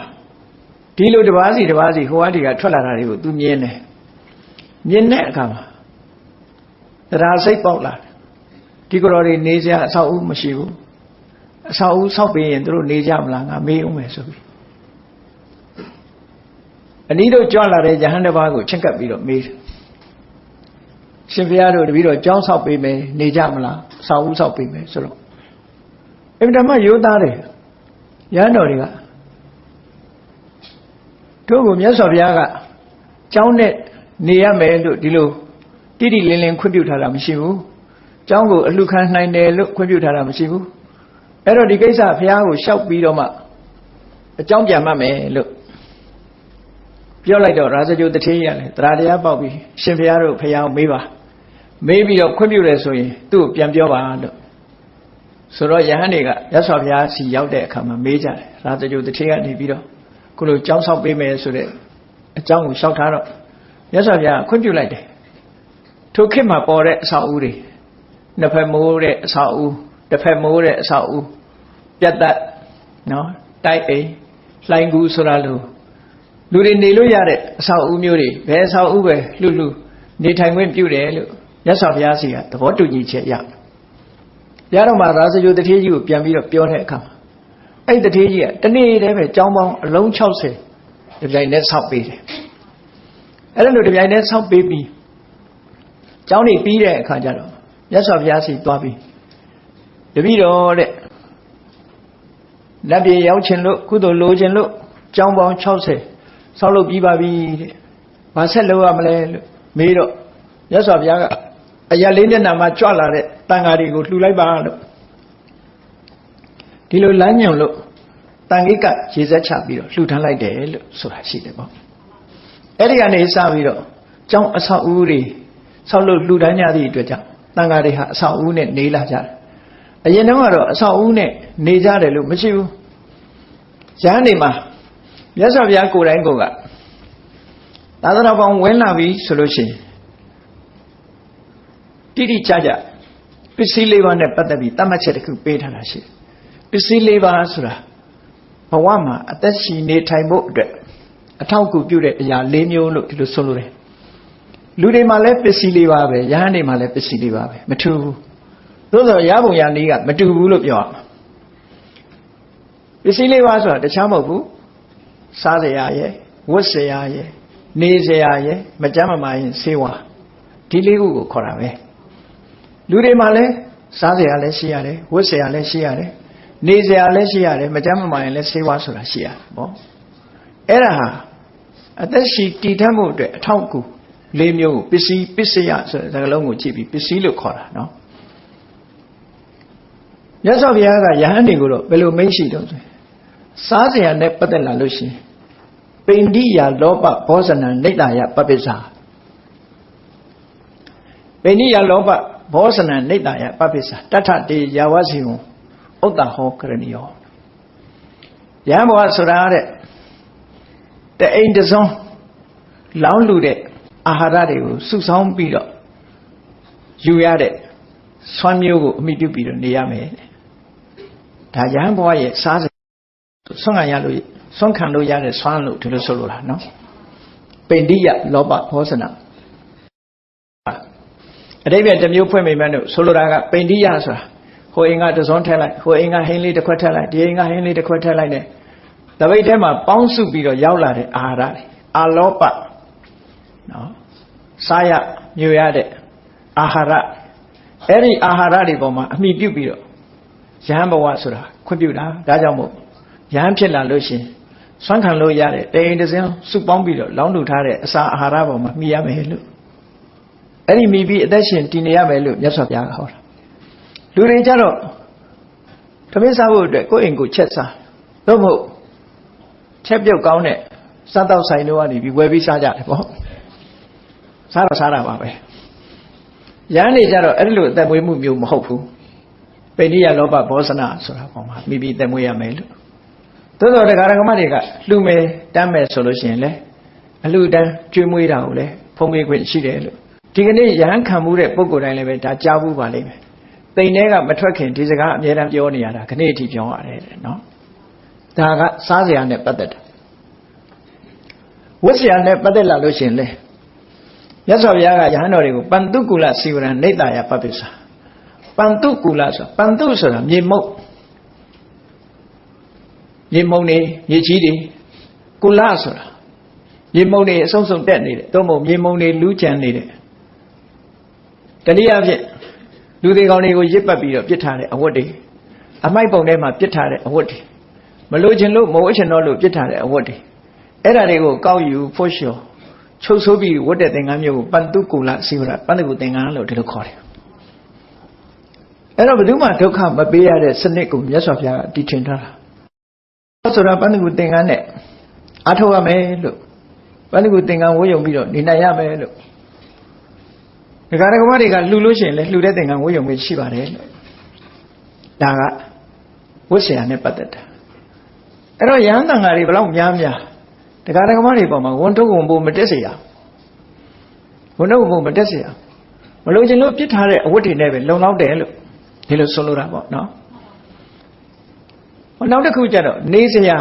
ဒီလိုတပါးစီဟိုအားဒီကထွက်လာတာတွေကိုသူမြင်တယ်မြင်တဲ့အခါမှာတရားစိတ်ပေါက်လာဒီကတော်တွေနေစရာအဆောက်အဦမရှိဘူးအဆောက်အဦဆောက်ပြီးရင်တို့နေကြမလားငါမေးအောင်မယ်ဆိုပြီးအနည်းတို့ကြွလာတဲ့ယဟန်တစ်ပါးကိုချက်ကပ်ပြီးတော့မေးတယ်ရှင်ဘုရားတို့တပည့်တော်ကျောင်းဆောက်ပေးမယ်နေကြမလားအဆောက်အဦဆောက်ပေးမယ်ဆိုတော့အင်တာမရိုးသားတယ်ယဟန်တော်တွေကတို့ကိုမြတ်စွာဘုရားက ကျောင်းနဲ့နေရမယ်လို့ဒီလိုတိတိလင်းလင်းခွင့်ပြုထားတာမရှိဘူးကျောင်းကိုအလှခံနိုင်တယ်လို့ခွင့်ပြုထားတာမရှိဘူးအဲ့တော့ဒီကိစ္စဘုရားကိုလျှောက်ပြီးတော့မှအကြောင်းပြန်မှတ်မယ်လို့ပြောလိုက်တော့ရာဇဂိုတထေးကြီးကလည်းတရားတရားပေါက်ပြီးရှင်ဘုရားတို့ဘုရားကိုမေးပါမေးပြီးတော့ခွင့်ပြုတယ်ဆိုရင်သူ့ကိုပြန်ပြောပါလို့ဆိုတော့ယဟန်တွေကရသော်ဘုရားစီရောက်တဲ့အခါမှာမေးကြတယ်ရာဇဂိုတထေးကနေပြီးတော့ခုလိုကျောင်းဆောက်ပေးမယ်ဆိုတဲ့အကြောင်းကိုလျှောက်ထားတော့ရသော်ဘုရားခွင့်ပြုလိုက်တယ်ထိုခေတ်မှာပေါ်တဲ့အဆောက်အဦတွေနှစ်ဖက်မိုးတဲ့အဆောက်အဦတစ်ဖက်မိုးတဲ့အဆောက်အဦပြတ်သက်နော်တိုက်အိမ်လှိုင်းကူးဆိုတာလို့လူတွေနေလို့ရတဲ့အဆောက်အဦမျိုးတွေဘယ်အဆောက်အဦပဲလှနေထိုင်ခွင့်ပြုတယ်လို့မြတ်စွာဘုရားစီကသဘောတူညီချက်ရတော့မှရာဇဂိုတထေးကြီးကိုပြန်ပြီးတော့ပြောတဲ့အခါမှာအဲ့တထေးကြီးကတနေ့တည်းပဲကျောင်းပေါင်းအလုံး60ဒီပြိုင်နဲ့ဆောက်ပေးတယ်အဲ့လိုဒီပြိုင်နဲ့ဆောက်ပေးပြီးကျောင်းနေပြီးတဲ့အခါကျတော့မြတ်စွာဘုရားစီသွားပြီးတပည့်တော်တဲ့လက်ပြေရောက်ခြင်းလို့ကုသိုလ်လိုခြင်းလို့ကျောင်းပေါင်း60ဆောက်လုပ်ပြီးပါပြီတဲ့ဘာဆက်လုပ်ရမလဲလို့မေးတော့မြတ်စွာဘုရားကအရာလေးမျက်နှာမှာကြွလာတဲ့တန်ဃာတွေကိုလှူလိုက်ပါလို့ဒီလိုလမ်းညွန်လို့တန်ခိကရေစက်ချပြီးတော့လှူထမ်းလိုက်တယ်လို့ဆိုတာရှိတယ်ပေါ့အဲ့ဒီကနေစပြီးတော့ကျောင်းအဆောက်အဦတွေဆောက်လုပ်လှူဒန်းကြသည့်အတွက်ကြောင့်တန်ဃာတွေဟာအဆောက်အဦနဲ့နေလာကြတယ်အရင်တုန်းကတော့အဆောက်အဦနဲ့နေကြတယ်လို့မရှိဘူးရဟန်းတွေမှာမြတ်စွာဘုရားကိုယ်တိုင်ကသာသနာပေါင်းဝင်လာပြီဆိုလို့ရှိရင်တိတိကျကျပစ္စည်း၄ပါးနဲ့ပတ်သက်ပြီးတတ်မှတ်ချက်တစ်ခုပေးထားတာရှိတယ်ပစ္စည်း၄ပါးဆိုတာဘဝမှာအသက်ရှင်နေထိုင်ဖို့အတွက်အထောက်အကူပြုတဲ့အရာ၄မျိုးလို့ဒီလိုဆိုလိုတယ်လူတွေမှာလည်းပစ္စည်း၄ပါးပဲယဟန်တွေမှာလည်းပစ္စည်း၄ပါးပဲမထူဘူးသို့သောရပုံရနည်းကမတူဘူးလို့ပြောရမှာပစ္စည်း၄ပါးဆိုတာတခြားမဟုတ်ဘူးစားစရာရဲ့ဝတ်စရာရဲ့နေစရာရဲ့မကြမ်းမမာရင်ဆေးဝါးဒီလေးခုကိုခေါ်တာပဲလူတွေမှာလည်းစားစရာလည်းရှိရတယ်ဝတ်စရာလည်းရှိရတယ်နေစရာလည်းရှိရတယ်မကြမ်းမမာရင်လည်းဆေးဝါးဆိုတာရှိရတယ်ပေါ့အဲ့ဒါဟာအသက်ရှိတည်ထမှုအတွက်အထောက်အကူ၄မျိုးကိုပစ္စည်းပစ္စယဆိုတဲ့စကားလုံးကိုကြည့်ပြီးပစ္စည်းလို့ခေါ်တာနော်မြတ်စွာဘုရားကယဟန်တွေကိုတော့ဘယ်လိုမိန့်ရှိတော့ဆိုစားစရာနဲ့ပတ်သက်လာလို့ရှိရင်ပိန္ဒိယလောဘဘောဇနံနိတ္တယပပိစ္ဆာပိန္ဒိယလောဘဘောဇနံနိတ္တယပပိစ္ဆာတထတေယာဝစီဝံဥတ္တဟောကရဏီယောယဟန်ဘောဆိုတာတဲ့တအိမ်တစုံလောင်းလူတဲ့အာဟာရတွေကိုစုဆောင်းပြီးတော့ယူရတဲ့ဆွမ်းမျိုးကိုအမိပြုပြီးတော့နေရမယ်ဒါယဟန်ဘဝရဲ့စားဆွမ်းခံရလို့ဆွမ်းခံလို့ရတဲ့ဆွမ်းလို့ဒီလိုဆိုလိုတာနော်ပိန္ဒိယလောဘဘောဇနအတိပ္ပယ်တစ်မျိုးဖွင့်မိမယ်လို့ဆိုလိုတာကပိန္ဒိယဆိုတာဟိုအိမ်ကတစုံထည့်လိုက်ဟိုအိမ်ကဟင်းလေးတစ်ခွက်ထည့်လိုက်ဒီအိမ်ကဟင်းလေးတစ်ခွက်ထည့်လိုက်နဲ့တပိတ်ထဲမှာပေါင်းစုပြီးတော့ရောက်လာတဲ့အာဟာရတွေအာလောဘနော်စားရမျိုးရတဲ့အာဟာရအဲ့ဒီအာဟာရတွေပေါ်မှာအမိပြုတ်ပြီးတော့ယဟန်ဘဝဆိုတာခွင့်ပြုတာဒါကြောင့်မို့ယဟန်ဖြစ်လာလို့ရှင်ဆွမ်းခံလို့ရတဲ့တိမ်တစင်းစုပေါင်းပြီးတော့လောင်းလူထားတဲ့အစာအာဟာရပေါ်မှာမိရမယ်လို့အဲ့ဒီမိပြီးအသက်ရှင်တည်နေရမယ်လို့မြတ်စွာဘုရားကဟောတာလူတွေကြတော့သမင်းစားဖို့အတွက်ကိုယ့်အိမ်ကိုချက်စားတော့မဟုတ်ချက်ပြုတ်ကောင်းတဲ့စားတော့ဆိုင်တို့ကနေပြီးဝယ်ပြီးစားကြတယ်ပေါ့စားတော့စားတာပါပဲရဟန်းတွေကြတော့အဲ့ဒီလိုအသက်မွေးမှုမျိုးမဟုတ်ဘူးပိန္ဒိယလောဘဘောဇနဆိုတာပေါ်မှာမိပြီးအသက်မွေးရမယ်လို့သို့တော်တရားဓမ္မတွေကလှူမယ်တမ်းမယ်ဆိုလို့ရှိရင်လေအလှူတန်းကျွေးမွေးတာကိုလည်းဖုံးပေးခွင့်ရှိတယ်လို့ဒီကနေ့ရဟန်းခံမှုတဲ့ပုဂ္ဂိုလ်တိုင်းလည်းပဲဒါကြားဘူးပါလိမ့်မယ်တိမ်ထဲကမထွက်ခင်ဒီစကားအမြဲတမ်းပြောနေရတာခနေ့အထိပြောရတယ်နော်ဒါကစားစရာနဲ့ပတ်သက်တာဝတ်စရာနဲ့ပတ်သက်လာလို့ရှိရင်လေမြတ်စွာဘုရားကယဟန်တော်တွေကိုပန္တုကုလစီဝရံနိတ္တယပပိစ္ဆာပန္တုကုလဆိုပန္တုဆိုတာမြေမုတ်မြေမုံနေမြေကြီးတွေကုလဆိုတာမြေမုံတွေအဆုံးစုံတက်နေတယ်သို့မဟုတ်မြေမုံတွေလူးချန်နေတယ်တနည်းအားဖြင့်လူတွေကောင်တွေကိုရစ်ပတ်ပြီးတော့ပြစ်ထားတဲ့အဝတ်တွေအမိုက်ပုံထဲမှာပြစ်ထားတဲ့အဝတ်တွေမလို့ချင်လို့မဝတ်ချင်တော့လို့ပြစ်ထားတဲ့အဝတ်တွေအဲ့ဒါတွေကိုကောက်ယူဖို့လျှော် ချုပ်ဆိုးပြီးဝတ်တဲ့သင်္ကန်းမျိုးကိုပန္တုကူလစီဝရပန္တုကူသင်္ကန်းလို့ဒီလိုခေါ်တယ်အဲ့တော့ဘယ်သူမှဒုက္ခမပေးရတဲ့စနစ်ကိုမြတ်စွာဘုရားကတည်ထင်ထားတာဆိုတာပန္တုကူသင်္ကန်းနဲ့အားထုတ်ရမယ်လို့ပန္တုကူသင်္ကန်းဝတ်ယုံပြီးတော့နေနိုင်ရမယ်လို့ဒကာဒကမတွေကလှူလို့ရှိရင်လည်းလှူတဲ့သင်္ကန်းဝတ်ယုံပြီးရှိပါတယ်လို့ဒါကဝတ်ဆရာနဲ့ပတ်သက်တာအဲ့တော့ယဟန်တန်ဃာတွေဘလောက်များများဒကာဒကမတွေပေါ်မှာဝန်ထုတ်ဝန်ပိုးမတက်เสียရဝန်ထုတ်ဝန်ပိုးမတက်เสียရမလို့ချင်လို့ပြစ်ထားတဲ့အဝတ်တွေနဲ့ပဲလုံလောက်တယ်လို့ဒီလိုဆိုလိုတာပေါ့နော်နောက်တစ်ခုကျတော့နေเสีย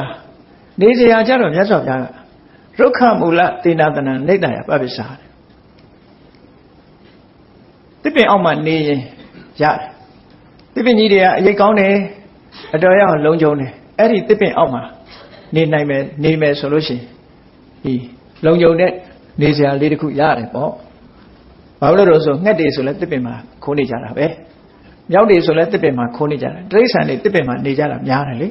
ကျတော့မြတ်စွာဘုရားကရုက္ခမူလသေနာတနံနေတ္တယပပိစ္ဆာတစ်ပင်အောက်မှာနေရင်ရတယ်တစ်ပင်ကြီးတွေကအရေးကောင်းတယ်အတော်ရအောင်လုံးကျုံတယ်အဲ့ဒီတစ်ပင်အောက်မှာနေမယ်ဆိုလို့ရှိရင်ဒီလုံကျုံတဲ့နေစရာလေးတစ်ခုရတယ်ပေါ့ဘာလို့လဲဆိုငှက်တွေဆိုလဲတစ်ပင်မှာခိုးနေကြတာပဲမြောက်တွေဆိုလဲတစ်ပင်မှာခိုးနေကြတာတိရစ္ဆာန်တွေတစ်ပင်မှာနေကြတာများတယ်လေ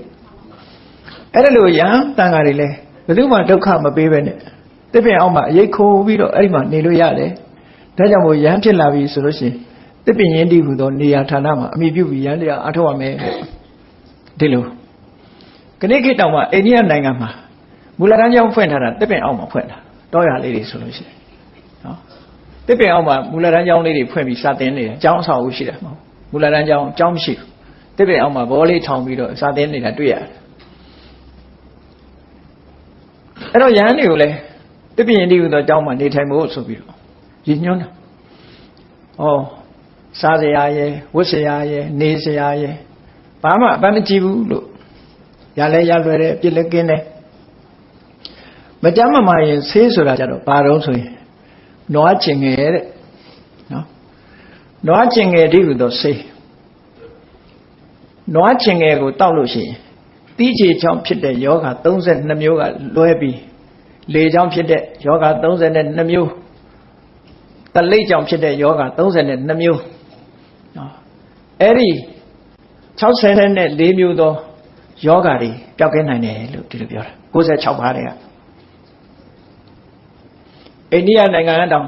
အဲ့ဒါလို့ယဟန်တန်ဃာတွေလဲဘယ်သူမှဒုက္ခမပေးပဲနဲ့တစ်ပင်အောက်မှာအရေးခိုးပြီးတော့အဲ့ဒီမှာနေလို့ရတယ်ဒါကြောင့်မို့ယဟန်ဖြစ်လာပြီဆိုလို့ရှိရင်တစ်ပင်ရင်းတီးဟူသောနေရာဌာနမှာအမိပြုပြီးယဟန်တရားအထောက်ရမယ်ဒီလိုခဏခေတ်တောင်မှအိန္ဒိယနိုင်ငံမှာမူလတန်းကျောင်းဖွင့်ထားတာတစ်ပင်အောက်မှာဖွင့်တာတောရလေးတွေဆိုလို့ရှိရင်နော်တစ်ပင်အောက်မှာမူလတန်းကျောင်းလေးတွေဖွင့်ပြီးစာသင်နေတယ်ကျောင်းအဆောက်အဦရှိတယ်မဟုတ်မူလတန်းကျောင်းမရှိဘူးတစ်ပင်အောက်မှာဘောလေးထောင်ပြီးတော့စာသင်နေတာတွေ့ရတယ်အဲ့တော့ယဟန်တွေကိုလည်းတစ်ပင်ရင်တီးဟူသောကျောင်းမှာနေထိုင်ဖို့ဆိုပြီးတော့ရည်ညွှန်းတာစားစရာရယ်ဝတ်စရာရယ်နေစရာရယ်ဘာမှအပန်းမကြည့်ဘူးလို့ရလဲရလွယ်တယ်ပြစ်လည်းကင်းတယ်မကြမ်းမမာရင်ဆေးဆိုတာကြတော့ဘာတော့ဆိုရင်နွားကျင်ငယ်တဲ့နော်နွားကျင်ငယ်ဒီဟူသောဆေးနွားကျင်ငယ်ကိုတောက်လို့ရှိရင်တီးချေချောင်းဖြစ်တဲ့ယောဂ32မျိုးကလွဲပြီးလေချောင်းဖြစ်တဲ့ယောဂ32မျိုးတလိပ်ချောင်းဖြစ်တဲ့ယောဂ32မျိုးနော်အဲ့ဒီ64မျိုးသောယောဂတွေပျောက်ကင်းနိုင်တယ်လို့ဒီလိုပြောတာ96ပါးတွေကအိန္ဒိယနိုင်ငံကတောင်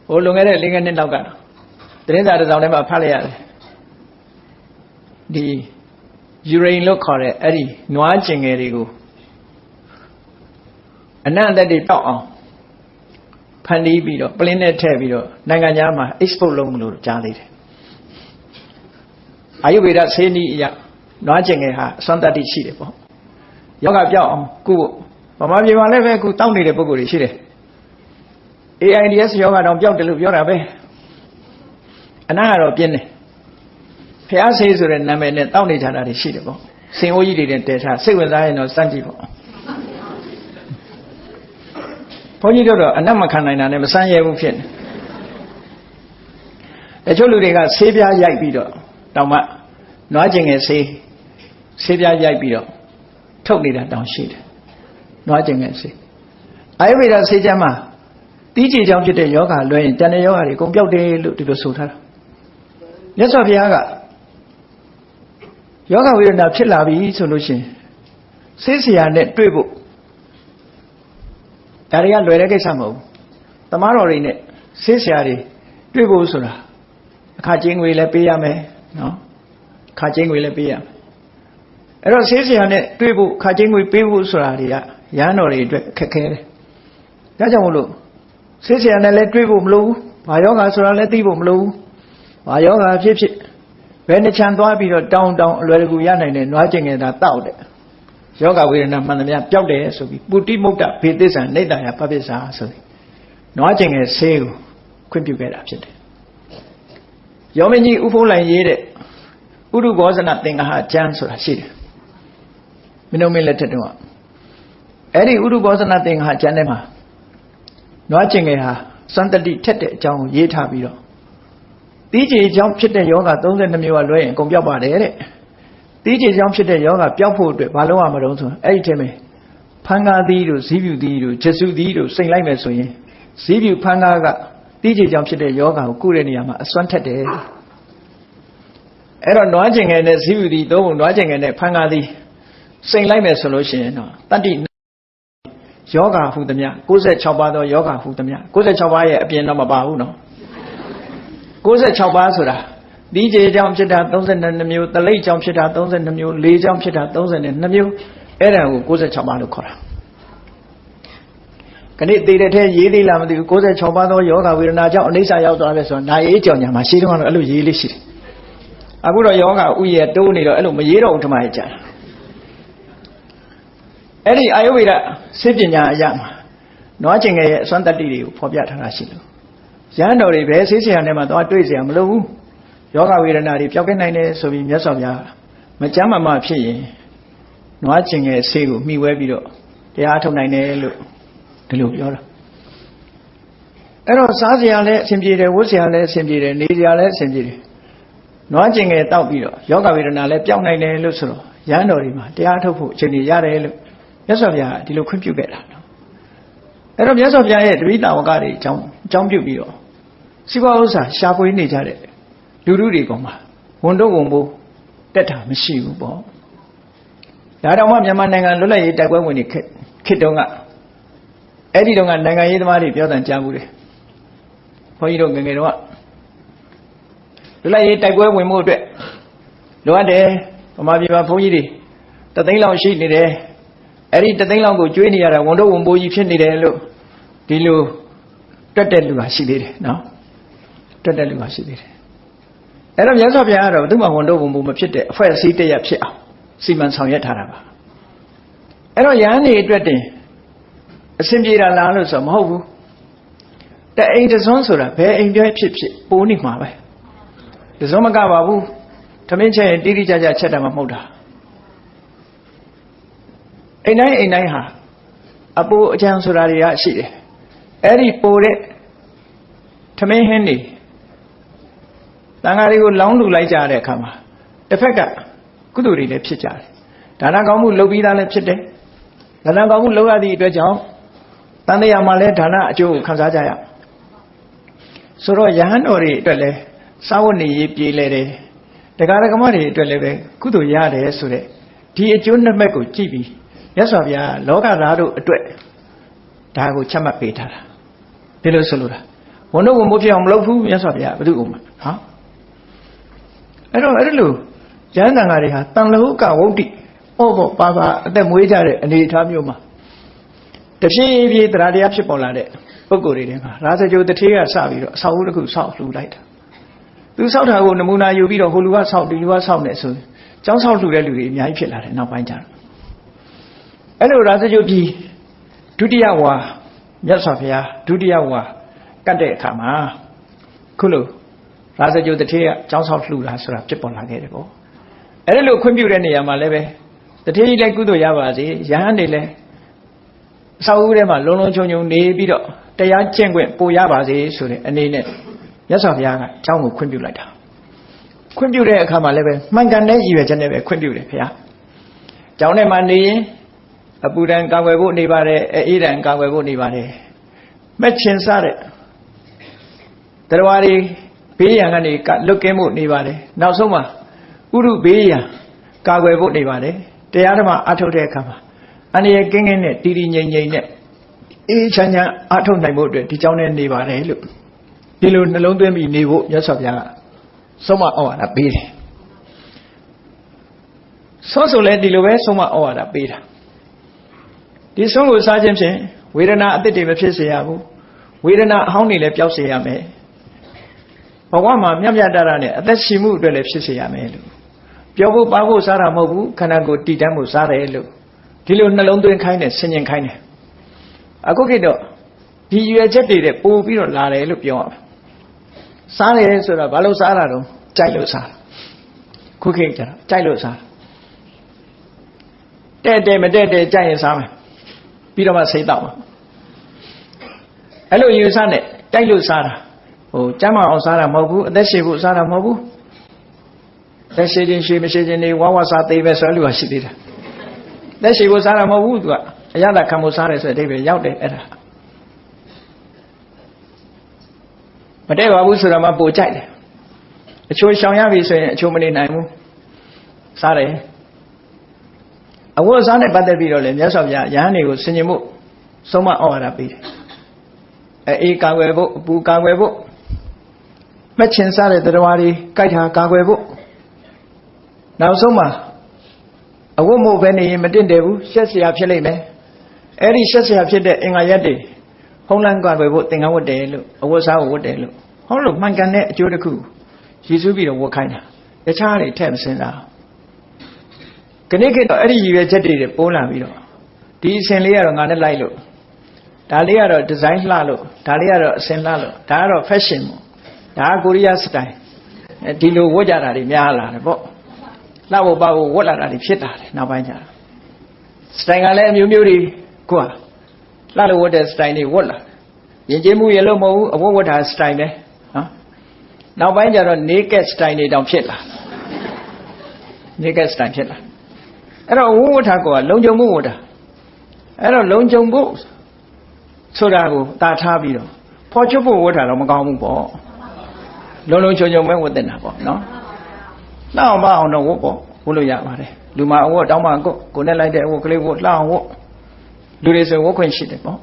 ဟိုလွန်ခဲ့တဲ့4 နှစ်လောက်ကသတင်းစာတစ်စောင်ထဲမှာဖတ်လိုက်ရတယ်ဒီယူရိန်လို့ခေါ်တဲ့အဲ့ဒီနွားကျင်ငယ်တွေကိုအနံ့အသက်တွေတောက်အောင်ဖန်တီးပြီးတော့ပလင်းနဲ့ထည့်ပြီးတော့နိုင်ငံခြားမှာ export လုပ်မလို့ကြားသေးတယ်အာယုဗေဒဆေးနည်းအရနွားကျင်ငယ်ဟာအစွမ်းတတ္တိရှိတယ်ပေါ့ယောဂပြောက်အောင်ကုဖို့ဗမာပြည်မှာလည်းပဲအခုတောက်နေတဲ့ပုံကိုယ်တွေရှိတယ် AIDS ယောဂတောင်ပြောက်တယ်လို့ပြောတာပဲအနံ့ကတော့ပြင်းတယ်ဖျားဆေးဆိုတဲ့နာမည်နဲ့တောက်နေကြတာတွေရှိတယ်ပေါ့စင်အိုးကြီးတွေနဲ့တည်ထားစိတ်ဝင်စားရင်တော့စမ်းကြည့်ပေါ့ဘုန်းကြီးတို့တော့အနံ့မခံနိုင်တာနဲ့မစမ်းရဲဘူးဖြစ်နေတချို့လူတွေကဆေးပြားရိုက်ပြီးတော့တောင်မှနွားကျင်ငယ်ဆေးပြားရိုက်ပြီးတော့ထုတ်နေတာတောင်ရှိတယ်နွားကျင်ငယ်ဆေးအာယုဗေဒဆေးကျမ်းမှာတီးကြည်ကြောင့်ဖြစ်တဲ့ယောဂလွဲရင်တဏှာယောဂတွေအကုန်ပျောက်တယ်လို့ဒီလိုဆိုထားတာမြတ်စွာဘုရားကယောဂဝေဒနာဖြစ်လာပြီဆိုလို့ရှိရင်ဆေးဆရာနဲ့တွေ့ဖို့ဒါတွေကလွယ်တဲ့ကိစ္စမဟုတ်ဘူးတမားတော်တွေနဲ့ဆေးဆရာတွေတွေ့ဖို့ဆိုတာအခါကျင်းငွေလည်းပေးရမယ်နော်ခါကျင်းငွေလည်းပေးရမယ်အဲ့တော့ဆေးဆရာနဲ့တွေ့ဖို့ခါကျင်းငွေပေးဖို့ဆိုတာတွေကရဟန်းတော်တွေအတွက်ခက်ခဲတယ်ဒါကြောင့်မို့လို့ဆေးဆရာနဲ့လည်းတွေ့ဖို့မလိုဘူးဘာယောဂဆိုတာလည်းသိဖို့မလိုဘူးဘာယောဂဖြစ်ဘယ်နှချမ်းသွားပြီးတော့တောင်းအလွယ်တကူရနိုင်တဲ့နွားကျင်ငယ်သာတောက်တယ်ယောဂဝေဒနာမှန်သမျှပျောက်တယ်ဆိုပြီးပုတိမုဒ္ဒဘေသစ္ဆာနေတ္တယပပိစ္ဆာဆိုပြီးနွားကျင်ငယ်ဆေးကိုခွင့်ပြုခဲ့တာဖြစ်တယ်ယောမင်းကြီးဥဖုံးလိုင်ရေးတဲ့ဥရုဘောဇနသင်္ဃဟကျမ်းဆိုတာရှိတယ်မင်းတို့မင်းလက်ထက်တော့အဲ့ဒီဥရုဘောဇနသင်္ဃဟကျမ်းထဲမှာနွားကျင်ငယ်ဟာစန္တတိထက်တဲ့အကြောင်းကိုရေးထားပြီးတော့တီးကြည်ကြောင့်ဖြစ်တဲ့ယောဂ32မျိုးကလွဲရင်အကုန်ပြောက်ပါတယ်တဲ့တီးကြည်ကြောင့်ဖြစ်တဲ့ယောဂပျောက်ဖို့အတွက်ဘာလို့ရမှာတုံးဆိုအဲ့ဒီထဲမှာဖန်ကားသီးတို့ဇီးဖြူသီးတို့ဂျစုသီးတို့စိန်လိုက်မယ်ဆိုရင်ဇီးဖြူဖန်ကားကတီးကြည်ကြောင့်ဖြစ်တဲ့ယောဂကိုကုတဲ့နေရာမှာအစွမ်းထက်တယ်အဲ့တော့နွားကျင်ငယ်နဲ့ဇီးဖြူသီးသုံးဖို့နွားကျင်ငယ်နဲ့ဖန်ကားသီးစိန်လိုက်မယ်ဆိုလို့ရှိရင်တော့တတ္တိ ယောဂဟုသမျှ96ပါးသောယောဂဟုသမျှ96ပါးရဲ့အပြင်တော့မပါဘူးနော်96ပါးဆိုတာဒီကြေကြောင့်ဖြစ်တာ32မျိုးတလိပ်ကြောင့်ဖြစ်တာ32မျိုးလေကြောင့်ဖြစ်တာ32မျိုးအဲ့ဒါကို96ပါးလို့ခေါ်တာခဏသေးတဲ့ထဲရေးသေးလားမသိဘူး96ပါးသောယောဂဝေဒနာကြောင့်အနိစ္စရောက်သွားတယ်ဆိုတော့နာရေးကြောင့်ညာမှာရှင်းတော့အဲ့လိုရေးလေးရှိတယ်အခုတော့ယောဂဥယျာတိုးနေတော့အဲ့လိုမရေးတော့ဘူးထမရဲ့ကြာအဲ့ဒီအာယုဝေဒစိတ်ပညာအရာမှာနွားကျင်ငယ်ရဲ့အစွမ်းတတ္တိတွေကိုဖော်ပြထားတာရှိလို့ရဟန်းတော်တွေပဲဆေးဆရာနဲ့မှသွားတွေ့เสียမလို့ဘူးယောဂဝေဒနာတွေပျောက်ကင်းနိုင်တယ်ဆိုပြီးမြတ်စွာဘုရားမကြမ်းမမဖြစ်ရင်နွားကျင်ငယ်ဆေးကိုမှီဝဲပြီးတော့တရားထုတ်နိုင်တယ်လို့ဒီလိုပြောတာအဲ့တော့စားစရာလည်းအဆင်ပြေတယ်ဝတ်စရာလည်းအဆင်ပြေတယ်နေစရာလည်းအဆင်ပြေတယ်နွားကျင်ငယ်တောက်ပြီးတော့ယောဂဝေဒနာလည်းပျောက်နိုင်တယ်လို့ဆိုတော့ရဟန်းတော်တွေမှာတရားထုတ်ဖို့အချိန်ကြီးရတယ်လို့မြတ်စွာဘုရားဒီလိုခွင့်ပြုခဲ့တာနော်အဲ့တော့မြတ်စွာဘုရားရဲ့တပိတာဝကတွေအကြောင်းပြုပြီးတော့စီးပွားဥစ္စာရှာဖွေနေကြတဲ့လူလူတွေကောင်မှာဝန်တော့ဝန်ဖို့တက်တာမရှိဘူးပေါ့ဒါတော့မှမြန်မာနိုင်ငံလွတ်လပ်ရေးတိုက်ပွဲဝင်နေခေတ်တုန်းကအဲ့ဒီတုန်းကနိုင်ငံရေးသမားတွေပြောတန်ကြားမှုတယ်ဘုန်းကြီးတို့ငယ်ငယ်တုန်းကလွတ်လပ်ရေးတိုက်ပွဲဝင်မှုအတွက်လိုအပ်တယ်ဗမာပြည်မှာဘုန်းကြီးတွေတသိန်းလောက်ရှိနေတယ်အဲ့ဒီတသိန်းလောက်ကိုကျွေးနေရတာဝန်တော့ဝန်ပိုးကြီးဖြစ်နေတယ်လို့ဒီလိုတွက်တဲ့လူကရှိသေးတယ်နော်တွက်တဲ့လူကရှိသေးတယ်အဲ့တော့မြတ်စွာဘုရားကတော့သူ့မှာဝန်တော့ဝန်ပိုးမဖြစ်တဲ့အဖွဲ့အစည်းတရက်ဖြစ်အောင်စီမံဆောင်ရွက်ထားတာပါအဲ့တော့ယဟန်နေအတွက်တင်အဆင်ပြေတာလားလို့ဆိုမဟုတ်ဘူးတအိမ်တစွန်းဆိုတာဘယ်အိမ်ပြဲဖြစ်ဖြစ်ပိုးနေမှာပဲတစွန်းမကပါဘူးသမင်းချက်ရင်တိတိကျကျချက်တာမှမဟုတ်တာအိမ်တိုင်းဟာအပိုးအချမ်းဆိုတာတွေကရှိတယ်အဲ့ဒီပိုးတဲ့သမင်းဟင်းနေတန်ဃာတွေကိုလောင်းလူလိုက်ကြတဲ့အခါမှာတစ်ဖက်ကကုသိုလ်တွေလည်းဖြစ်ကြတယ်ဒါနကောင်းမှုလုပ်ပြီးသားလည်းဖြစ်တယ်ဒါနကောင်းမှုလုပ်ရသည့်အတွက်ကြောင့်တန်တရားမှာလည်းဒါနအကျိုးကိုခံစားကြရဆိုတော့ယဟန်တော်တွေအတွက်လည်းစာဝတ်နေရေးပြေးလဲတယ်တရားဓမ္မတွေအတွက်လည်းပဲကုသိုလ်ရတယ်ဆိုတဲ့ဒီအကျိုးနှစ်မဲ့ကိုကြည့်ပြီးမြတ်စွာဘုရားလောကသားတို့အတွက်ဒါကိုချမှတ်ပေးထားတာဒီလိုဆိုလို့တာဝန်တော့ဝန်မိုးဖြစ်အောင်မလုပ်ဘူးမြတ်စွာဘုရားဘယ်သူ့ဥမှာဟာအဲ့တော့အဲ့လိုယဟန်တန်ဃာတွေဟာတန်လဟုကဝုဒ္ဓိပေါ့ပါအသက်မွေးကြတဲ့အနေအထားမျိုးမှာတဖြည်းဖြည်းတရားတရားဖြစ်ပေါ်လာတဲ့ပုဂ္ဂိုလ်တွေထဲမှာရာဇဂိုတထေးကစပြီးတော့အဆောက်အဦတစ်ခုဆောက်လှူလိုက်တာသူဆောက်တာကိုနမူနာယူပြီးတော့ဟိုလူကဆောက်ဒီလူကဆောက်နေဆိုကျောင်းဆောက်လှူတဲ့လူတွေအများကြီးဖြစ်လာတယ်နောက်ပိုင်းကျတော့အဲ့လိုရာဇဂိုပြည်ဒုတိယဝါမြတ်စွာဘုရားဒုတိယဝါကတ်တဲ့အခါမှာခုလိုရာဇဂိုတထေးကကျောင်းဆောက်လှူတာဆိုတာဖြစ်ပေါ်လာခဲ့တယ်ပေါ့အဲ့လိုခွင့်ပြုတဲ့နေရာမှာလည်းပဲတထေးကြီးလည်းကုသိုလ်ရပါစေယဟန်တွေလည်းအဆောက်အဦထဲမှာလုံလုံခြုံခြုံနေပြီးတော့တရားကျင့်ခွင့်ပို့ရပါစေဆိုတဲ့အနေနဲ့မြတ်စွာဘုရားကကျောင်းကိုခွင့်ပြုလိုက်တာခွင့်ပြုတဲ့အခါမှာလည်းပဲမှန်ကန်တဲ့ရည်ရွယ်ချက်နဲ့ပဲခွင့်ပြုတယ်ဘုရားကျောင်းထဲမှာနေရင်အပူဒဏ်ကာကွယ်ဖို့နေပါတယ်အေးဒဏ်ကာကွယ်ဖို့နေပါတယ်မဲ့ချင်စားတဲ့တရားတွေဘေးရန်ကနေလွတ်ကင်းဖို့နေပါတယ်နောက်ဆုံးမှာဥရုဘေးရန်ကာကွယ်ဖို့နေပါတယ်တရားဓမ္မအထုတ်တဲ့အခါမှာအန္တရာယ်ကင်းကင်းနဲ့တည်တည်ငြိမ်ငြိမ်နဲ့အေးချမ်းချမ်းအထုတ်နိုင်ဖို့အတွက်ဒီကြောင်းနဲ့နေပါတယ်လို့ဒီလိုနှလုံးသွင်းပြီးနေဖို့မြတ်စွာဘုရားကဆုံးမဩဝါဒပေးတယ်ဆိုလဲဒီလိုပဲဆုံးမဩဝါဒပေးတာဒီဆုံးကိုစားခြင်းဖြင့်ဝေဒနာအသစ်တွေမဖြစ်စေရဘူးဝေဒနာအဟောင်းတွေလည်းပျောက်စေရမယ်ဘဝမှာမြတ်မြတ်တရနဲ့အသက်ရှင်မှုအတွက်လည်းဖြစ်စေရမယ်လို့ပြောဖို့ပါဖို့စားတာမဟုတ်ဘူးခန္ဓာကိုယ်တည်တတ်မှုစားတယ်လို့ဒီလိုနှလုံးသွင်းခိုင်းတယ်ဆင်ញင်ခိုင်းတယ်အခုခေတ်တော့ဒီရွယ်ချက်တွေတဲ့ပို့ပြီးတော့လာတယ်လို့ပြောရမယ်စားတယ်ဆိုတာဘာလို့စားတာတော့ကြိုက်လို့စားတာခုခေတ်ကျတော့ကြိုက်လို့စားတဲ့မတဲ့ကြိုက်ရင်စားမယ်ပြီးတော့မှစိတ်တောက်မှာအဲ့လိုယူဆနဲ့ကြိုက်လို့စားတာဟိုကျမ်းမာအောင်စားတာမဟုတ်ဘူးအသက်ရှင်ဖို့စားတာမဟုတ်ဘူးသက်ရှိခြင်းရှိမရှိခြင်းတွေဝါဝစားသေးပဲဆိုလို့ရှိသေးတယ်သက်ရှိဖို့စားတာမဟုတ်ဘူးသူကအရသာခံဖို့စားတယ်ဆိုတဲ့အဓိပ္ပာယ်ရောက်တယ်အဲ့ဒါမတည့်ပါဘူးဆိုတာမှပိုကြိုက်တယ်အချိုးရှောင်ရပြီဆိုရင်အချိုးမနေနိုင်ဘူးစားတယ်အဝတ်အစားနဲ့ပတ်သက်ပြီးတော့လည်းမြတ်စွာဘုရားယဟန်တွေကိုဆင်ញင်မှု ဆုံးမဩဝါဒပေးတယ်အေးကာကွယ်ဖို့အပူကာကွယ်ဖို့မချင်စားတဲ့တရားတွေကြိုက်တာကာကွယ်ဖို့နောက်ဆုံးမှာအဝတ်မို့ပဲနေရင်မတင့်တယ်ဘူးရှက်เสียဖြစ်လိမ့်မယ်အဲ့ဒီရှက်เสียဖြစ်တဲ့အင်္ဂါရက်တွေဖုံးလန်းကာကွယ်ဖို့သင်္ကန်းဝတ်တယ်လို့အဝတ်စားကိုဝတ်တယ်လို့ဟောလို့မှန်ကန်တဲ့အကျိုးတစ်ခုရည်စူးပြီးတော့ဝတ်ခိုင်းတာတခြားတွေထည့်မစင်တာခဏခေတ်တော့အဲ့ဒီရည်ရွယ်ချက်တွေပိုးလာပြီးတော့ဒီအစဉ်လေးကတော့ငါနဲ့လိုက်လို့ဒါလေးကတော့ဒီဇိုင်းလှလို့ဒါလေးကတော့အစဉ်လှလို့ဒါကတော့ fashion ပေါ့ဒါကကိုရီးယားစတိုင်ဒီလိုဝတ်ကြတာတွေများလာတယ်ပေါ့လှဖို့ပါဖို့ဝတ်လာတာတွေဖြစ်တာတယ်နောက်ပိုင်းကျစတိုင်ကလည်းအမျိုးမျိုးတွေကိုလှလို့ဝတ်တဲ့စတိုင်တွေဝတ်လာရင်ကျေးမှုရလို့မဟုတ်ဘူးအဝတ်ဝတ်တာစတိုင်ပဲနော်နောက်ပိုင်းကျတော့ naked စတိုင်တွေတောင်ဖြစ်လာ naked စတိုင်ဖြစ်လာအဲ့တော့ဝတ်ထားကောလုံခြုံမှုဝတ်တာအဲ့တော့လုံခြုံဖို့ဆိုတာကိုတာထားပြီးတော့ဖော်ချဖို့ဝတ်တာတော့မကောင်းဘူးပေါ့လုံလုံခြုံခြုံပဲဝတ်တင်တာပေါ့နော်လှအောင်ပါအောင်တော့ဝတ်ပေါ့ဝတ်လို့ရပါတယ်လူမအဝတ်တောင်းမှကိုနဲ့လိုက်တဲ့အဝတ်ကလေးဝတ်လှအောင်ဝတ်လူတွေဆိုဝတ်ခွင့်ရှိတယ်ပေါ့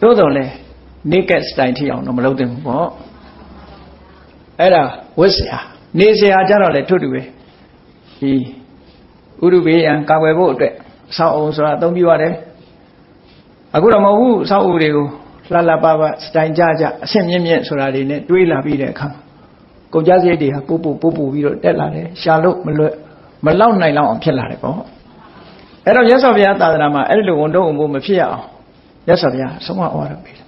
သို့တော်လဲ naked style ထိအောင်တော့မလုပ်သင့်ဘူးပေါ့အဲ့ဒါဝတ်စရာနေစရာကြတော့လေထွတ်တူပဲဒီဥရုဘေးရန်ကာကွယ်ဖို့အတွက်အဆောက်အအုံဆိုတာအသုံးပြုရတယ်အခုတော့မဟုတ်ဘူးအဆောက်အအုံတွေကိုလှလှပပစတိုင်ကြကြအဆင့်မြင့်မြင့်ဆိုတာတွေနဲ့တွေးလာပြီးတဲ့အခါကုန်ကြစရိတ်တွေဟာပို့ပြီးတော့တက်လာတယ်ရှာလို့မလောက်နိုင်လောက်အောင်ဖြစ်လာတယ်ပေါ့အဲ့တော့မြတ်စွာဘုရားသာသနာမှာအဲ့ဒီလိုဝန်တော့ဝန်မဖြစ်ရအောင်မြတ်စွာဘုရားဆုံးမဩဝါဒပေးတယ်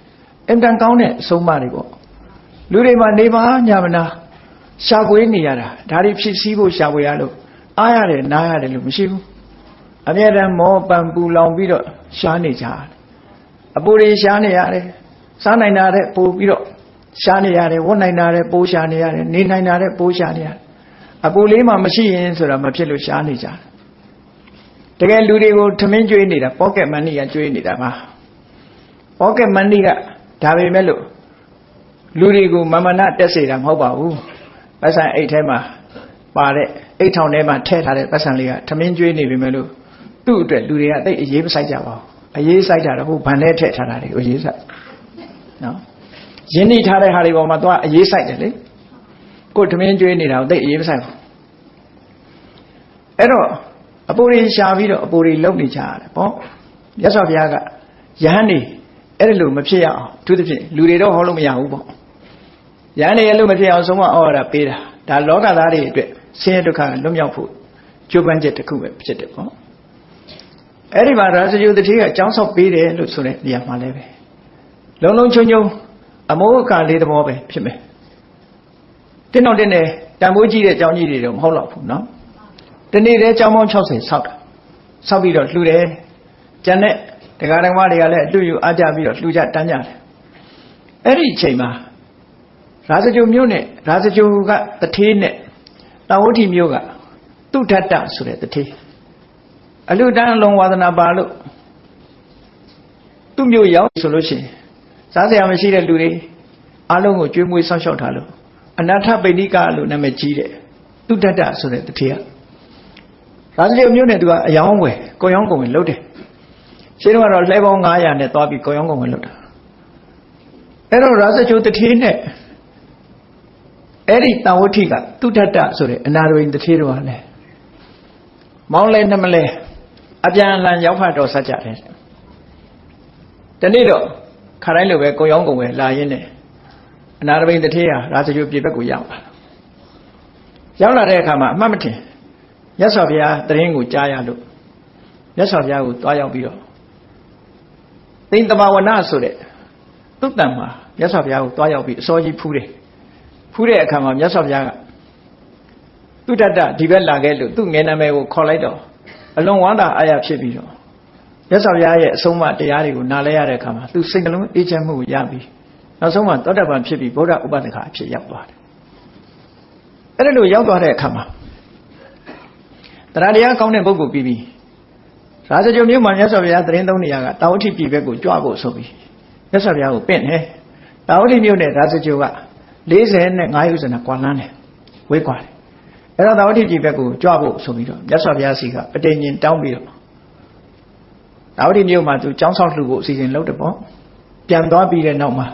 အင်တန်ကောင်းတဲ့အဆုံးအမတွေပေါ့လူတွေမှာနေပါညာမနာရှာဖွေနေရတာဒါတွေဖြစ်စည်းဖို့ရှာဖွေရလို့အားရတယ်နားရတယ်လို့မရှိဘူးအမြဲတမ်းမောပန်ပူလောင်ပြီးတော့ရှားနေကြတယ်အပူတွေရှားနေရတယ်စားနိုင်တာတဲ့ပို့ပြီးတော့ရှားနေရတယ်ဝတ်နိုင်တာတဲ့ပိုးရှားနေရတယ်နေနိုင်တာတဲ့ပိုးရှားနေရတယ်အပူလေးမှမရှိရင်ဆိုတာမဖြစ်လို့ရှားနေကြတယ်တကယ်လူတွေကိုထမင်းကျွေးနေတာ pocket money ကကျွေးနေတာပါ pocket money ကဒါပေမဲ့လို့လူတွေကိုမမနာတက်စေတာမဟုတ်ပါဘူးပတ်စံအိတ်ထဲမှာပါတဲ့အိတ်ထောင်ထဲမှာထည့်ထားတဲ့ပတ်စံလေးကထမင်းကျွေးနေပြီမဲ့လို့သူ့အတွက်လူတွေကတိတ်အရေးမဆိုင်ကြပါဘူးအရေးဆိုင်တာတော့ဟိုဗန်ထဲထည့်ထားတာတွေကိုအရေးဆိုင်နော်ရင်းနှီးထားတဲ့ဟာတွေပေါ်မှာသွားအရေးဆိုင်တယ်လေကိုထမင်းကျွေးနေတာကိုတိတ်အရေးမဆိုင်ဘူးအဲ့တော့အပူတွေရှာပြီးတော့အပူတွေလုံနေကြရတယ်ပေါ့မြတ်စွာဘုရားကယဟန်နေအဲ့လိုမဖြစ်ရအောင်သူသဖြင့်လူတွေတော့ဟောလို့မရဘူးပေါ့ယဟန်နေအဲ့လိုမဖြစ်အောင်ဆုံးမဩဝါဒပေးတာဒါလောကသားတွေအတွက်ဆင်းရဲဒုက္ခလွတ်မြောက်ဖို့ကြိုးပမ်းချက်တစ်ခုပဲဖြစ်တယ်ပေါ့အဲ့ဒီမှာရာဇဂုတတိကအကြောင်းဆောက်ပေးတယ်လို့ဆိုတဲ့နေရာမှာလည်းပဲလုံလုံချုံချုံအမောကလေးသဘောပဲဖြစ်မယ်တင်းတော့တင်းတယ်တန်ဖိုးကြီးတဲ့အကြောင်းကြီးတွေတော့မဟုတ်တော့ဘူးเนาะဒီနေ့တည်းအကြောင်းပေါင်း60ဆောက်တာဆောက်ပြီးတော့လှူတယ်ကျန်တဲ့တရားဓမ္မတွေကလည်းအတူယူအားကြပြီးတော့လှူကြတန်းကြတယ်အဲ့ဒီအချိန်မှာရာဇဂုမြို့နဲ့ရာဇဂုကတထေးနဲ့တာဝတိမြို့ကသူထတ္တဆိုတဲ့တထေးအလူတန်းအလုံးဝါဒနာပါလို့သူ့မျိုးရောက်ဆိုလို့ရှိရင်စားစရာမရှိတဲ့လူတွေအားလုံးကိုကြွေးမွေးဆောက်ရှောက်ထားလို့အနာထပိဏိကလို့နာမည်ကြီးတဲ့သူထတ္တဆိုတဲ့တထေးကရာဇဂုမြို့နဲ့သူကအယောင်းဝယ်ကိုရောင်းကုန်ဝင်လုပ်တယ်ရှင်းတော့လှဲပေါင်း900နဲ့သွားပြီးကိုရောင်းကုန်ဝင်လုပ်တာအဲ့တော့ရာဇဂုတထေးနဲ့အဲ့ဒီတာဝတိကသူထတ္တဆိုတဲ့အနာရဝိန်တထေးတော်ကလည်းမောင်းလဲနှမလဲအပြန်အလှန်ရောက်ဖတ်တော်ဆက်ကြတယ်တနေ့တော့ခါတိုင်းလိုပဲကိုရောင်းကုန်ပဲလာရင်းနဲ့အနာရဝိန်တထေးဟာရာဇဂုပြည်ဘက်ကိုရောက်လာတဲ့အခါမှာအမှတ်မထင်မြတ်စွာဘုရားတရင်ကိုကြားရလို့မြတ်စွာဘုရားကိုတွားရောက်ပြီးတော့သိင်္တမဝနဆိုတဲ့သုတ္တံမှာမြတ်စွာဘုရားကိုတွားရောက်ပြီးအစောကြီးဖူးတဲ့အခါမှာမြတ်စွာဘုရားကသူတတ္တဒီဘက်လာခဲ့လို့သူ့ငယ်နာမည်ကိုခေါ်လိုက်တော့အလွန်ဝမ်းသာအားရဖြစ်ပြီးတော့မြတ်စွာဘုရားရဲ့အဆုံးအမတရားတွေကိုနားလဲရတဲ့အခါမှာသူစိတ်နှလုံးအေးချမ်းမှုကိုရပြီးနောက်ဆုံးမှာသောတပန်ဖြစ်ပြီးဗုဒ္ဓဥပဒကအဖြစ်ရောက်သွားတယ်အဲ့ဒါလိုရောက်သွားတဲ့အခါမှာတရားတရားကောင်းတဲ့ပုဂ္ဂိုလ်ပြီးရာဇဂုမြို့မှာမြတ်စွာဘုရားတရင်သုံးနေရကတာဝတိပြည်ဘက်ကိုကြွဖို့ဆိုပြီးမြတ်စွာဘုရားကိုပင့်တယ်တာဝတိမြို့နဲ့ရာဇဂုက45ဥဇနာကွာလန်းတယ်ဝေးကွာတယ်အဲ့တော့တာဝတိပြည်ဘက်ကိုကြွဖို့ဆိုပြီးတော့မြတ်စွာဘုရားစီကပဋိညာဉ်တောင်းပြီးတော့ နောက်ဒီမြို့မှာသူကျောင်းဆောက်လှူဖို့အစီအစဉ်လုပ်တယ်ပေါ့ပြန်သွားပြီးတဲ့နောက်မှာ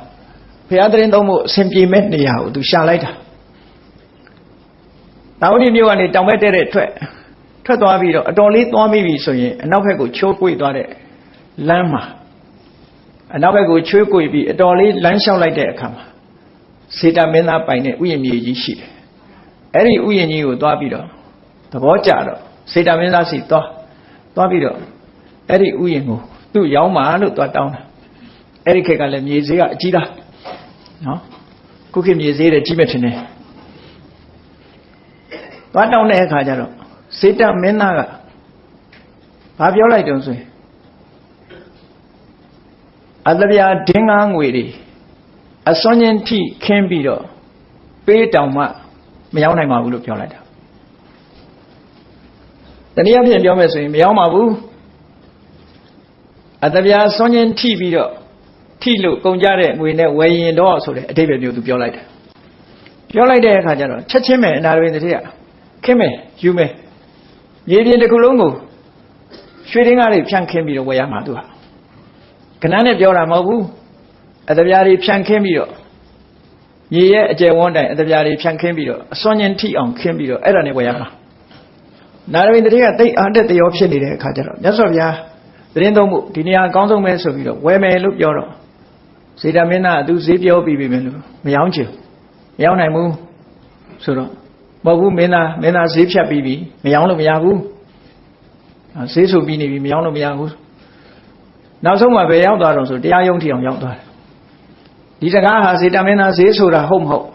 ဘုရားသခင်သုံးဖို့အစဉ်ပြေမဲ့နေရာကိုသူရှာလိုက်တာနောက်ဒီမြို့ကနေတောင်ဘက်တဲ့ထွက်သွားပြီးတော့အတော်လေးသွားမိပြီဆိုရင်အနောက်ဘက်ကိုချိုးကွေ့သွားတဲ့လမ်းမှာအနောက်ဘက်ကိုချွေးကွေ့ပြီးအတော်လေးလမ်းလျှောက်လိုက်တဲ့အခါမှာစေတမင်းသားပိုင်တဲ့ဥယျာဉ်မြေကြီးရှိတယ်အဲ့ဒီဥယျာဉ်ကြီးကိုသွားပြီးတော့သဘောကျတော့စေတမင်းသားစီသွားပြီးတော့အဲ့ဒီဥယျာဉ်ကိုသူ့ရောင်းပါလို့သွားတောင်းတာအဲ့ဒီခေတ်ကလည်းမြေဈေးကအကြီးသားနော်ခုခေတ်မြေဈေးတဲ့ကြီးမဲ့ထင်တယ်သွားတောင်းတဲ့အခါကျတော့စေတမင်းသားကဘာပြောလိုက်တုံးဆိုရင်အတပြာဒင်းကားငွေတွေအစွန်းချင်းထိခင်းပြီးတော့ပေးတောင်မှမရောက်နိုင်ပါဘူးလို့ပြောလိုက်တာတနည်းအားဖြင့်ပြောမယ်ဆိုရင်မရောက်ပါဘူးအတပြာစွန်းချင်းထိပြီးတော့ထိလို့ကုန်ကြတဲ့ငွေနဲ့ဝယ်ရင်တော့ဆိုတဲ့အတိတ်ပဲမျိုးသူပြောလိုက်တယ်ပြောလိုက်တဲ့အခါကျတော့ချက်ချင်းပဲအနာရဝင်တတိယခင်းမယ်ယူမယ်မြေပြင်တစ်ခုလုံးကိုရွှေတင်းကားတွေဖြန့်ခင်းပြီးတော့ဝယ်ရမှာသူဟာခဏနဲ့ပြောတာမဟုတ်ဘူးအတပြားတွေဖြန့်ခင်းပြီးတော့မြေရဲ့အကျယ်ဝန်းတိုင်အတပြားတွေဖြန့်ခင်းပြီးတော့အစွမ်းချင်းထိအောင်ခင်းပြီးတော့အဲ့ဒါနဲ့ဝယ်ရမှာနာရဝိတ္တိကတိတ်အားတက်တရောဖြစ်နေတဲ့အခါကျတော့မြတ်စွာဘုရားသတင်းသုံးမှုဒီနေရာအကောင်းဆုံးပဲဆိုပြီးတော့ဝယ်မယ်လို့ပြောတော့စေတမင်းသားကသူဈေးပြောပြီးပြီလို့မရောင်းချင်မရောင်းနိုင်ဘူးဆိုတော့မဟုတ်ဘူးမင်းသားဈေးဖြတ်ပြီးပြီမရောင်းလို့မရဘူးဈေးဆိုပြီးနေပြီမရောင်းလို့မရဘူးနောက်ဆုံးမှာပဲရောက်သွားတော့ဆိုတရားရုံးထီအောင်ရောက်သွားတယ်ဒီစကားဟာစေတမင်းသားဈေးဆိုတာဟုတ်မဟုတ်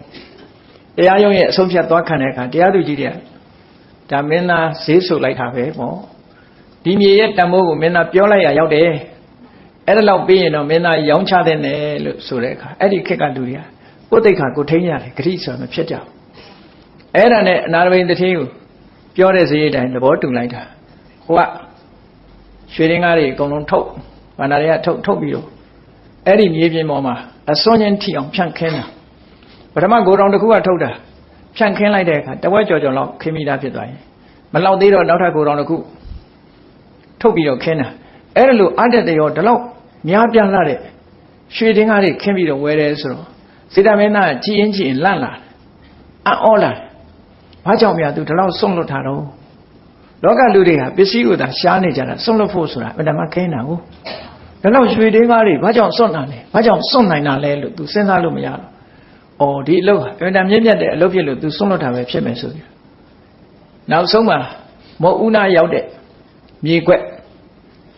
တရားရုံးရဲ့အဆုံးဖြတ်သွားခံတဲ့အခါတရားသူကြီးတွေကဒါမင်းသားဈေးဆိုလိုက်တာပဲပေါ့ဒီမြေရဲ့တန်ဖိုးကိုမင်းသားပြောလိုက်ရရောက်တယ်အဲ့ဒါလောက်ပြီးရင်တော့မင်းသားရောင်းချတဲ့နဲ့လို့ဆိုတဲ့အခါအဲ့ဒီခေတ်ကလူတွေကကိုယ်တိတ်ခါကိုထိန်းရတယ်ဂရိဆိုတာမဖြစ်ကြဘူးအဲ့ဒါနဲ့အနာရဝိန်တထေးကိုပြောတဲ့ဈေးတိုင်းသဘောတူလိုက်တာဟိုကရွှေရင်းကားတွေအကုန်လုံးထုတ်ဗန္ဒာတွေကထုတ်ပြီးတော့အဲ့ဒီမြေပြင်ပေါ်မှာအစွန်းချင်းထိအောင်ဖြန့်ခင်းတာပထမကိုတောင်တစ်ခုကထုတ်တာဖြန့်ခင်းလိုက်တဲ့အခါတဝက်ကျော်လောက်ခင်းမိတာဖြစ်သွားရင်မလောက်သေးတော့နောက်ထပ်ကိုတောင်တစ်ခုထုတ်ပြီးတော့ခင်းတာအဲ့ဒါလို့အတက်တရောဒီလောက်များပြားလာတဲ့ရွှေတင်းကားတွေခင်းပြီးတော့ဝဲတယ်ဆိုတော့စေတမင်းသားကြည်ရင်လန့်လာအော်လာဘာကြောင့်များသူဒီလောက်ဆုံးလွတ်တာတော့လောကလူတွေဟာပစ္စည်းကိုသာရှားနေကြတာဆုံးလွတ်ဖို့ဆိုတာအမှန်တမ်းခင်းတာကိုဒါတော့ရွှေတင်းကားတွေဘာကြောင့်စွန့်တာလဲဘာကြောင့်စွန့်နိုင်တာလဲလို့ तू စဉ်းစားလို့မရတော့အော်ဒီအလုပ်ဟာအမှန်တမ်းမြင့်မြတ်တဲ့အလုပ်ဖြစ်လို့ तू စွန့်လွတ်တာပဲဖြစ်မယ်ဆိုပြီးနောက်ဆုံးမှာမောဥနာရောက်တဲ့မြေကွက်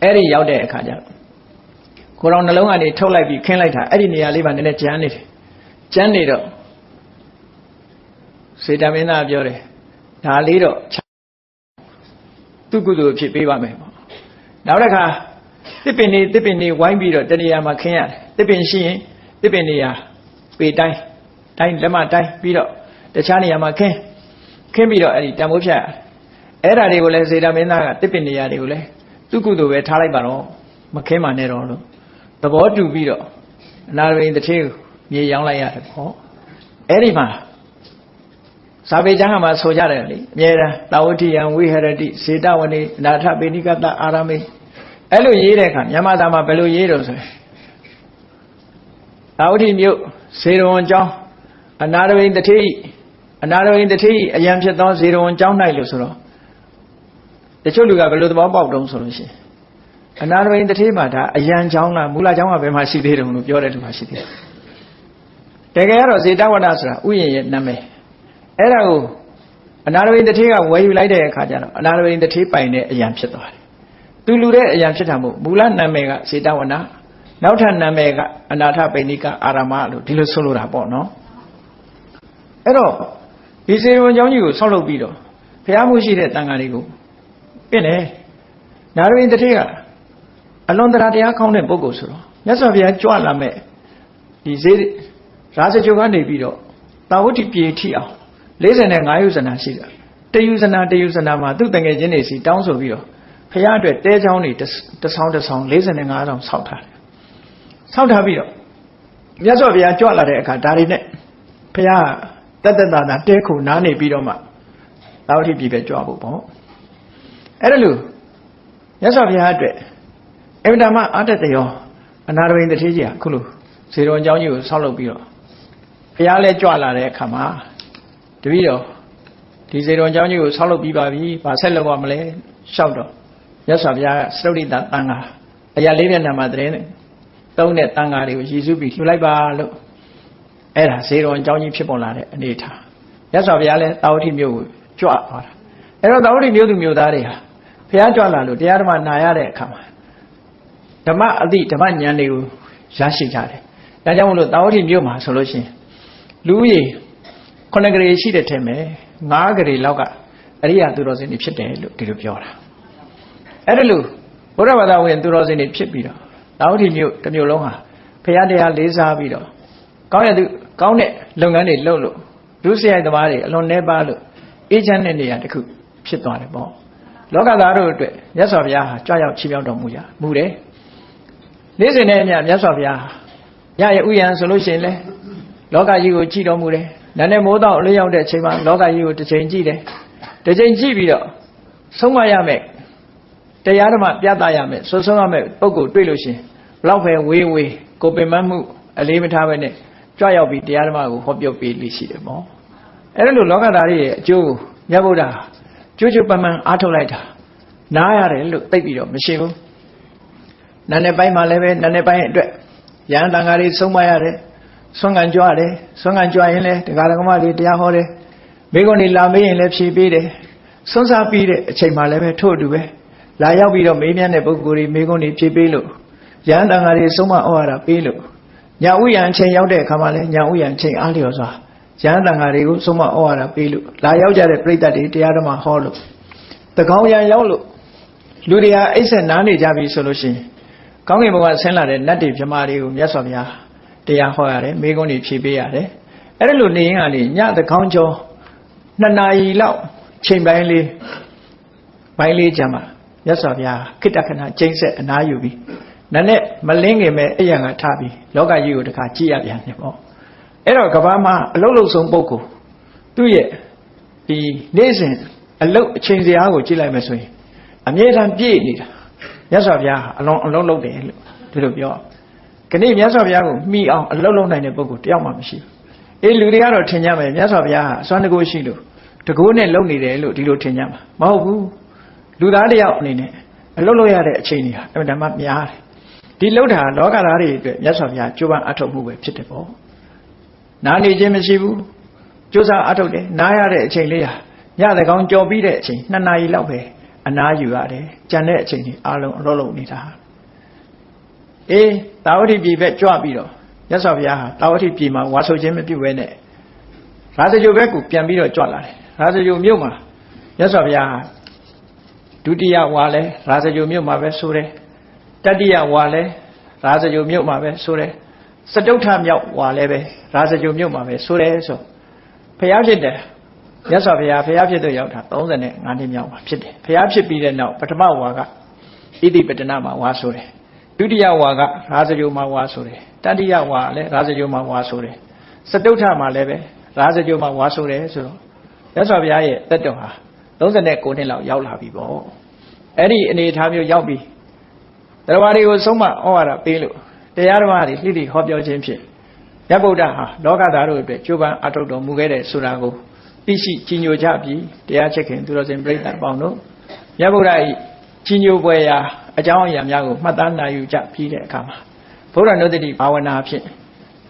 အဲ့ဒီရောက်တဲ့အခါကျတော့ကိုယ်တော်နှလုံးကနေထုတ်လိုက်ပြီးခင်းလိုက်တာအဲ့ဒီနေရာလေးမှာနည်းနည်းကျန်းနေတယ်ကျန်းနေတော့စေတမင်းသားပြောတယ်ဒါလေးတော့သူ့ကုသိုလ်ဖြစ်ပေးပါမယ်ပေါ့နောက်တစ်ခါတစ်ပင်နေဝိုင်းပြီးတော့တနေရာမှာခင်းရတယ်တစ်ပင်ရှိရင်တစ်ပင်နေရာပေတိုင်းလက်မတိုင်းပြီးတော့တခြားနေရာမှာခင်းပြီးတော့အဲ့ဒီတံမိုးဖြတ်အဲ့ဒါတွေကိုလည်းစေတမင်းသားကတစ်ပင်နေရာတွေကိုလည်းသူ့ကုသိုလ်ပဲထားလိုက်ပါတော့မခင်းပါနဲ့တော့လို့သဘောတူပြီးတော့အနာရဝိန်တထေးကိုမြေရောင်းလိုက်ရတယ်ပေါ့အဲ့ဒီမှာစာပေကျမ်းမှာဆိုကြတယ်လေအမြဲတမ်းတာဝတိယံဝိဟရတိစေတဝနေအနာထပေနိကတအာရမေအဲ့လိုရေးတဲ့အခါမြန်မာသားမှာဘယ်လိုရေးတော့ဆိုရင်တာဝတိမြို့ဇေရဝံကျောင်းအနာရဝိန်တထေးအယံဖြစ်သောဇေရဝံကျောင်း၌လို့ဆိုတော့တချို့လူကဘယ်လိုသဘောပေါက်တုံးဆိုလို့ရှိရင်အနာရဝိန်တထေးမှာဒါအယံကျောင်းလားမူလကျောင်းကဘယ်မှာရှိသေးတယ်လို့ပြောတဲ့လူမှာရှိသေးတယ်တကယ်ကတော့ဇေတဝနဆိုတာဥယျာဉ်ရဲ့နာမည်အဲ့ဒါကိုအနာရဝိန်တထေးကဝယ်ယူလိုက်တဲ့အခါကျတော့အနာရဝိန်တထေးပိုင်တဲ့အယံဖြစ်သွားတယ်သူလူတဲ့အယံဖြစ်တာမို့မူလနာမည်ကဇေတဝနနောက်ထပ်နာမည်ကအနာထပိဏိကအာရမလို့ဒီလိုဆိုလိုတာပေါ့နော်အဲ့တော့ဒီဇေရဝံကျောင်းကြီးကိုဆောက်လုပ်ပြီးတော့ဘုရားမှုရှိတဲ့တန်ဃာတွေကိုပြင်တယ်နာရဝိန်တထေးကအလွန်တရာတရားကောင်းတဲ့ပုဂ္ဂိုလ်ဆိုတော့မြတ်စွာဘုရားကြွလာမဲ့ဒီဇေရာဇဂုကနေပြီးတော့တာဝတိပြေထိအောင်45ယူဇနာရှိတာတယူဇနာမှာသူ့တငယ်ချင်းတွေစီတောင်းဆိုပြီးတော့ဘုရားအတွက်တဲချောင်းတွေတစ်ဆောင်45ဆောင်ဆောက်ထားတယ်ဆောက်ထားပြီးတော့မြတ်စွာဘုရားကြွလာတဲ့အခါဒါတွေနဲ့ဘုရားတက်တာတဲခုနားနေပြီးတော့မှတာဝတိပြေပဲကြွဖို့ပေါ့အဲ့ဒါလို့မြတ်စွာဘုရားအတွက် အဲ့ဒါမှအတ္တတရောအနာရဝိန်တထေးကြီးကခုလိုဇေတော်အကြောင်းကြီးကိုဆောက်လုပ်ပြီးတော့ဘုရားလဲကြွလာတဲ့အခါမှာတပည့်တော်ဒီဇေတော်အကြောင်းကြီးကိုဆောက်လုပ်ပြီးပါပြီ။ဘာဆက်လုပ်ရမလဲလျှောက်တော့မြတ်စွာဘုရားကစတုတ္တိတသံဃာအရာ၄မျက်နှာမှာသတင်းသုံးတဲ့သံဃာတွေကိုရည်စူးပြီးလှူလိုက်ပါလို့အဲ့ဒါဇေတော်အကြောင်းကြီးဖြစ်ပေါ်လာတဲ့အနေထားမြတ်စွာဘုရားလဲတာဝတိမြို့ကိုကြွသွားတာအဲ့တော့တာဝတိမြို့သူမြို့သားတွေဟာဘုရားကြွလာလို့တရားဓမ္မနာရတဲ့အခါမှာဓမ္မအတိဓမ္မဉာဏ်တွေကိုရရှိကြတယ်ဒါကြောင့်မလို့တာဝတိမြို့မှာဆိုလို့ရှိရင်လူကြီး9 ဂရေရှိတဲ့ထဲမှာ9 ဂရေလောက်ကအရိယာသူတော်စင်တွေဖြစ်တယ်လို့ဒီလိုပြောတာအဲ့ဒါလို့ဘုရားဘာသာဝင်သူတော်စင်တွေဖြစ်ပြီးတော့တာဝတိမြို့တစ်မြို့လုံးဟာဘုရားတရားလေးစားပြီးတော့ကောင်းတဲ့လုပ်ငန်းတွေလုပ်လို့လူစရိုက်သမားတွေအလွန်နှဲပါလို့အေးချမ်းတဲ့နေရာတစ်ခုဖြစ်သွားတယ်ပေါ့လောကသားတို့အတွက်မြတ်စွာဘုရားဟာကြွရောက်ချီးမြှောက်တော်မူတယ်နေ့စဉ်နဲ့အမျှမြတ်စွာဘုရားညရဲ့ဥယျာဉ်ဆိုလို့ရှိရင်လေလောကကြီးကိုကြည်တော်မူတယ်နာနဲ့မိုးတော့အလျောက်တဲ့အချိန်မှာလောကကြီးကိုတစ်ချိန်ကြည့်တယ်တစ်ချိန်ကြည့်ပြီးတော့ဆုံးမရမယ်တရားဓမ္မပြသရမယ်ဆုံးရမယ်ပုဂ္ဂိုလ်တွေ့လို့ရှိရင်ဘလောက်ပဲဝေးကိုပင်မမှုအလေးမထားပဲနဲ့ကြွရောက်ပြီးတရားဓမ္မကိုဟောပြောပေးလို့ရှိတယ်ပေါ့အဲ့ဒါလို့လောကသားတွေရဲ့အကျိုးကိုမြတ်ဗုဒ္ဓကျိုးပမှန်အားထုတ်လိုက်တာနားရတယ်လို့သိပြီးတော့မရှိဘူးနာနဲ့ပိုင်းမှာလည်းပဲနာနဲ့ပိုင်းအတွက်ယဟန်တန်ဃာတွေဆုံးမရတယ်ဆွမ်းခံကြွရတယ်ဆွမ်းခံကြွရင်လည်းတရားဓမ္မတွေတရားဟောတယ်မိဂုဏ်တွေလာမေးရင်လည်းဖြေပေးတယ်ဆွမ်းစားပြီးတဲ့အချိန်မှလည်းပဲထို့အတူပဲလာရောက်ပြီးတော့မေးမြန်းတဲ့ပုဂ္ဂိုလ်တွေမိဂုဏ်တွေဖြေပေးလို့ယဟန်တန်ဃာတွေဆုံးမဩဝါဒပေးလို့ညာဥယျာဉ်အချိန်ရောက်တဲ့အခါမှာလည်းညာဥယျာဉ်အချိန်အားလျော်စွာယဟန်တန်ဃာတွေကိုဆုံးမဩဝါဒပေးလို့လာရောက်ကြတဲ့ပြိဿတွေတရားဓမ္မဟောလို့တကောင်ရံရောက်လို့လူတွေဟာအိပ်ဆက်နားနေကြပြီဆိုလို့ရှိရင်ကောင်းကင်ဘုံကဆင်းလာတဲ့နတ်တွေမြမာတွေကိုမြတ်စွာဘုရားတရားဟောရတယ်မိဂုဏ်တွေဖြေပေးရတယ်အဲ့ဒါလို့နေရင်ကနေညတကောင်ကျော်2 နာရီလောက်ချိန်ပိုင်းလေးကြာမှာမြတ်စွာဘုရားခိတ္တခဏကျိန်းဆက်အနားယူပြီးနာနဲ့မလင်းခင်ပဲအိယာကထားပြီးလောကကြီးကိုတခါကြည့်ရပြန်တယ်ပေါ့အဲ့တော့ကဘာမှာအလုတ်ဆုံးပုဂ္ဂိုလ်သူ့ရဲ့ဒီနေ့စဉ်အလုတ်အချိန်စရာကိုကြည့်လိုက်မယ်ဆိုရင်အမြဲတမ်းပြည့်နေတာမြတ်စွာဘုရားအလုံးလုပ်တယ်လို့ဒီလိုပြောခဏမြတ်စွာဘုရားကိုမှီအောင်အလုတ်လုံးနိုင်တဲ့ပုဂ္ဂိုလ်တယောက်မှမရှိဘူးအေးလူတွေကတော့ထင်ကြမယ်မြတ်စွာဘုရားအစွမ်းတကိုးရှိလို့တကိုးနဲ့လုံနေတယ်လို့ဒီလိုထင်ကြမှာမဟုတ်ဘူးလူသားတယောက်အနေနဲ့အလုတ်လုပ်ရတဲ့အချိန်တွေဟာအမှန်တမ်းများတယ်ဒီလှုပ်တာလောကသားတွေအတွက်မြတ်စွာဘုရားကြိုးပမ်းအထောက်မှုပဲဖြစ်တယ်ပေါ့နားနေခြင်းမရှိဘူးကြိုးစားအထောက်တယ်နားရတဲ့အချိန်လေးဟာညတကောင်ကြော်ပြီးတဲ့အချိန်2 နာရီလောက်ပဲအနားယူရတယ်ကြံတဲ့အချိန်တွေအားလုံးအလုပ်လုပ်နေတာအေးတာဝတိပြည်ဘက်ကြွပြီးတော့မြတ်စွာဘုရားဟာတာဝတိပြည်မှာဝါဆိုခြင်းမပြုဘဲနဲ့ရာဇဂိုဘက်ကိုပြန်ပြီးတော့ကြွလာတယ်ရာဇဂိုမြို့မှာမြတ်စွာဘုရားဟာဒုတိယဝါလဲရာဇဂိုမြို့မှာပဲဆိုတယ်တတိယဝါလဲရာဇဂိုမြို့မှာပဲဆိုတယ်စတုဋ္ဌမြောက်ဝါလဲပဲရာဇဂိုမြို့မှာပဲဆိုတယ်ဆိုဘုရားဖြစ်တယ်မြတ်စွာဘုရားဖြစ်သူရောက်တာ35နှစ်မြောက်မှာဖြစ်တယ်ဘုရားဖြစ်ပြီးတဲ့နောက်ပထမဝါကဣတိပတနာမှာဝါဆိုတယ်ဒုတိယဝါကရာဇဂိုမှာဝါဆိုတယ်တတိယဝါလည်းရာဇဂိုမှာဝါဆိုတယ်စတုဋ္ဌမှာလည်းပဲရာဇဂိုမှာဝါဆိုတယ်ဆိုတော့မြတ်စွာဘုရားရဲ့တက်တော်ဟာ39နှစ်လောက်ရောက်လာပြီပေါ့အဲ့ဒီအနေအထားမျိုးရောက်ပြီးတရားတွေကိုဆုံးမဩဝါဒပေးလို့တရားဓမ္မတွေလှိတိဟောပြောခြင်းဖြင့်မြတ်ဗုဒ္ဓဟာလောကသားတို့အတွက်ကြိုးပမ်းအထောက်တော်မူခဲ့တဲ့ဆိုတာကိုသိရှိကြီးညိုကြပြီးတရားချစ်ခင်သူတော်စင်ပြိဿပေါင်းတို့မြတ်ဗုဒ္ဓ၏ကြီးညိုပွဲရာအကြောင်းအရာများကိုမှတ်သားနိုင်ယူကြပြီးတဲ့အခါမှာဗုဒ္ဓနုတ္တိဘာဝနာဖြင့်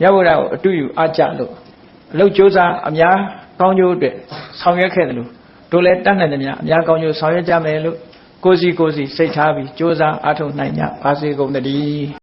မြတ်ဗုဒ္ဓကိုအတူယူအားကြလို့အလုတ်ကြိုးစားအများကောင်းကျိုးအတွက်ဆောင်ရွက်ခဲ့တယ်လို့တို့လည်းတတ်နိုင်သမျှအများကောင်းကျိုးဆောင်ရွက်ကြမယ်လို့ကိုယ်စီစိတ်ထားပြီးကြိုးစားအားထုတ်နိုင်ကြပါစေကုန်သတည်း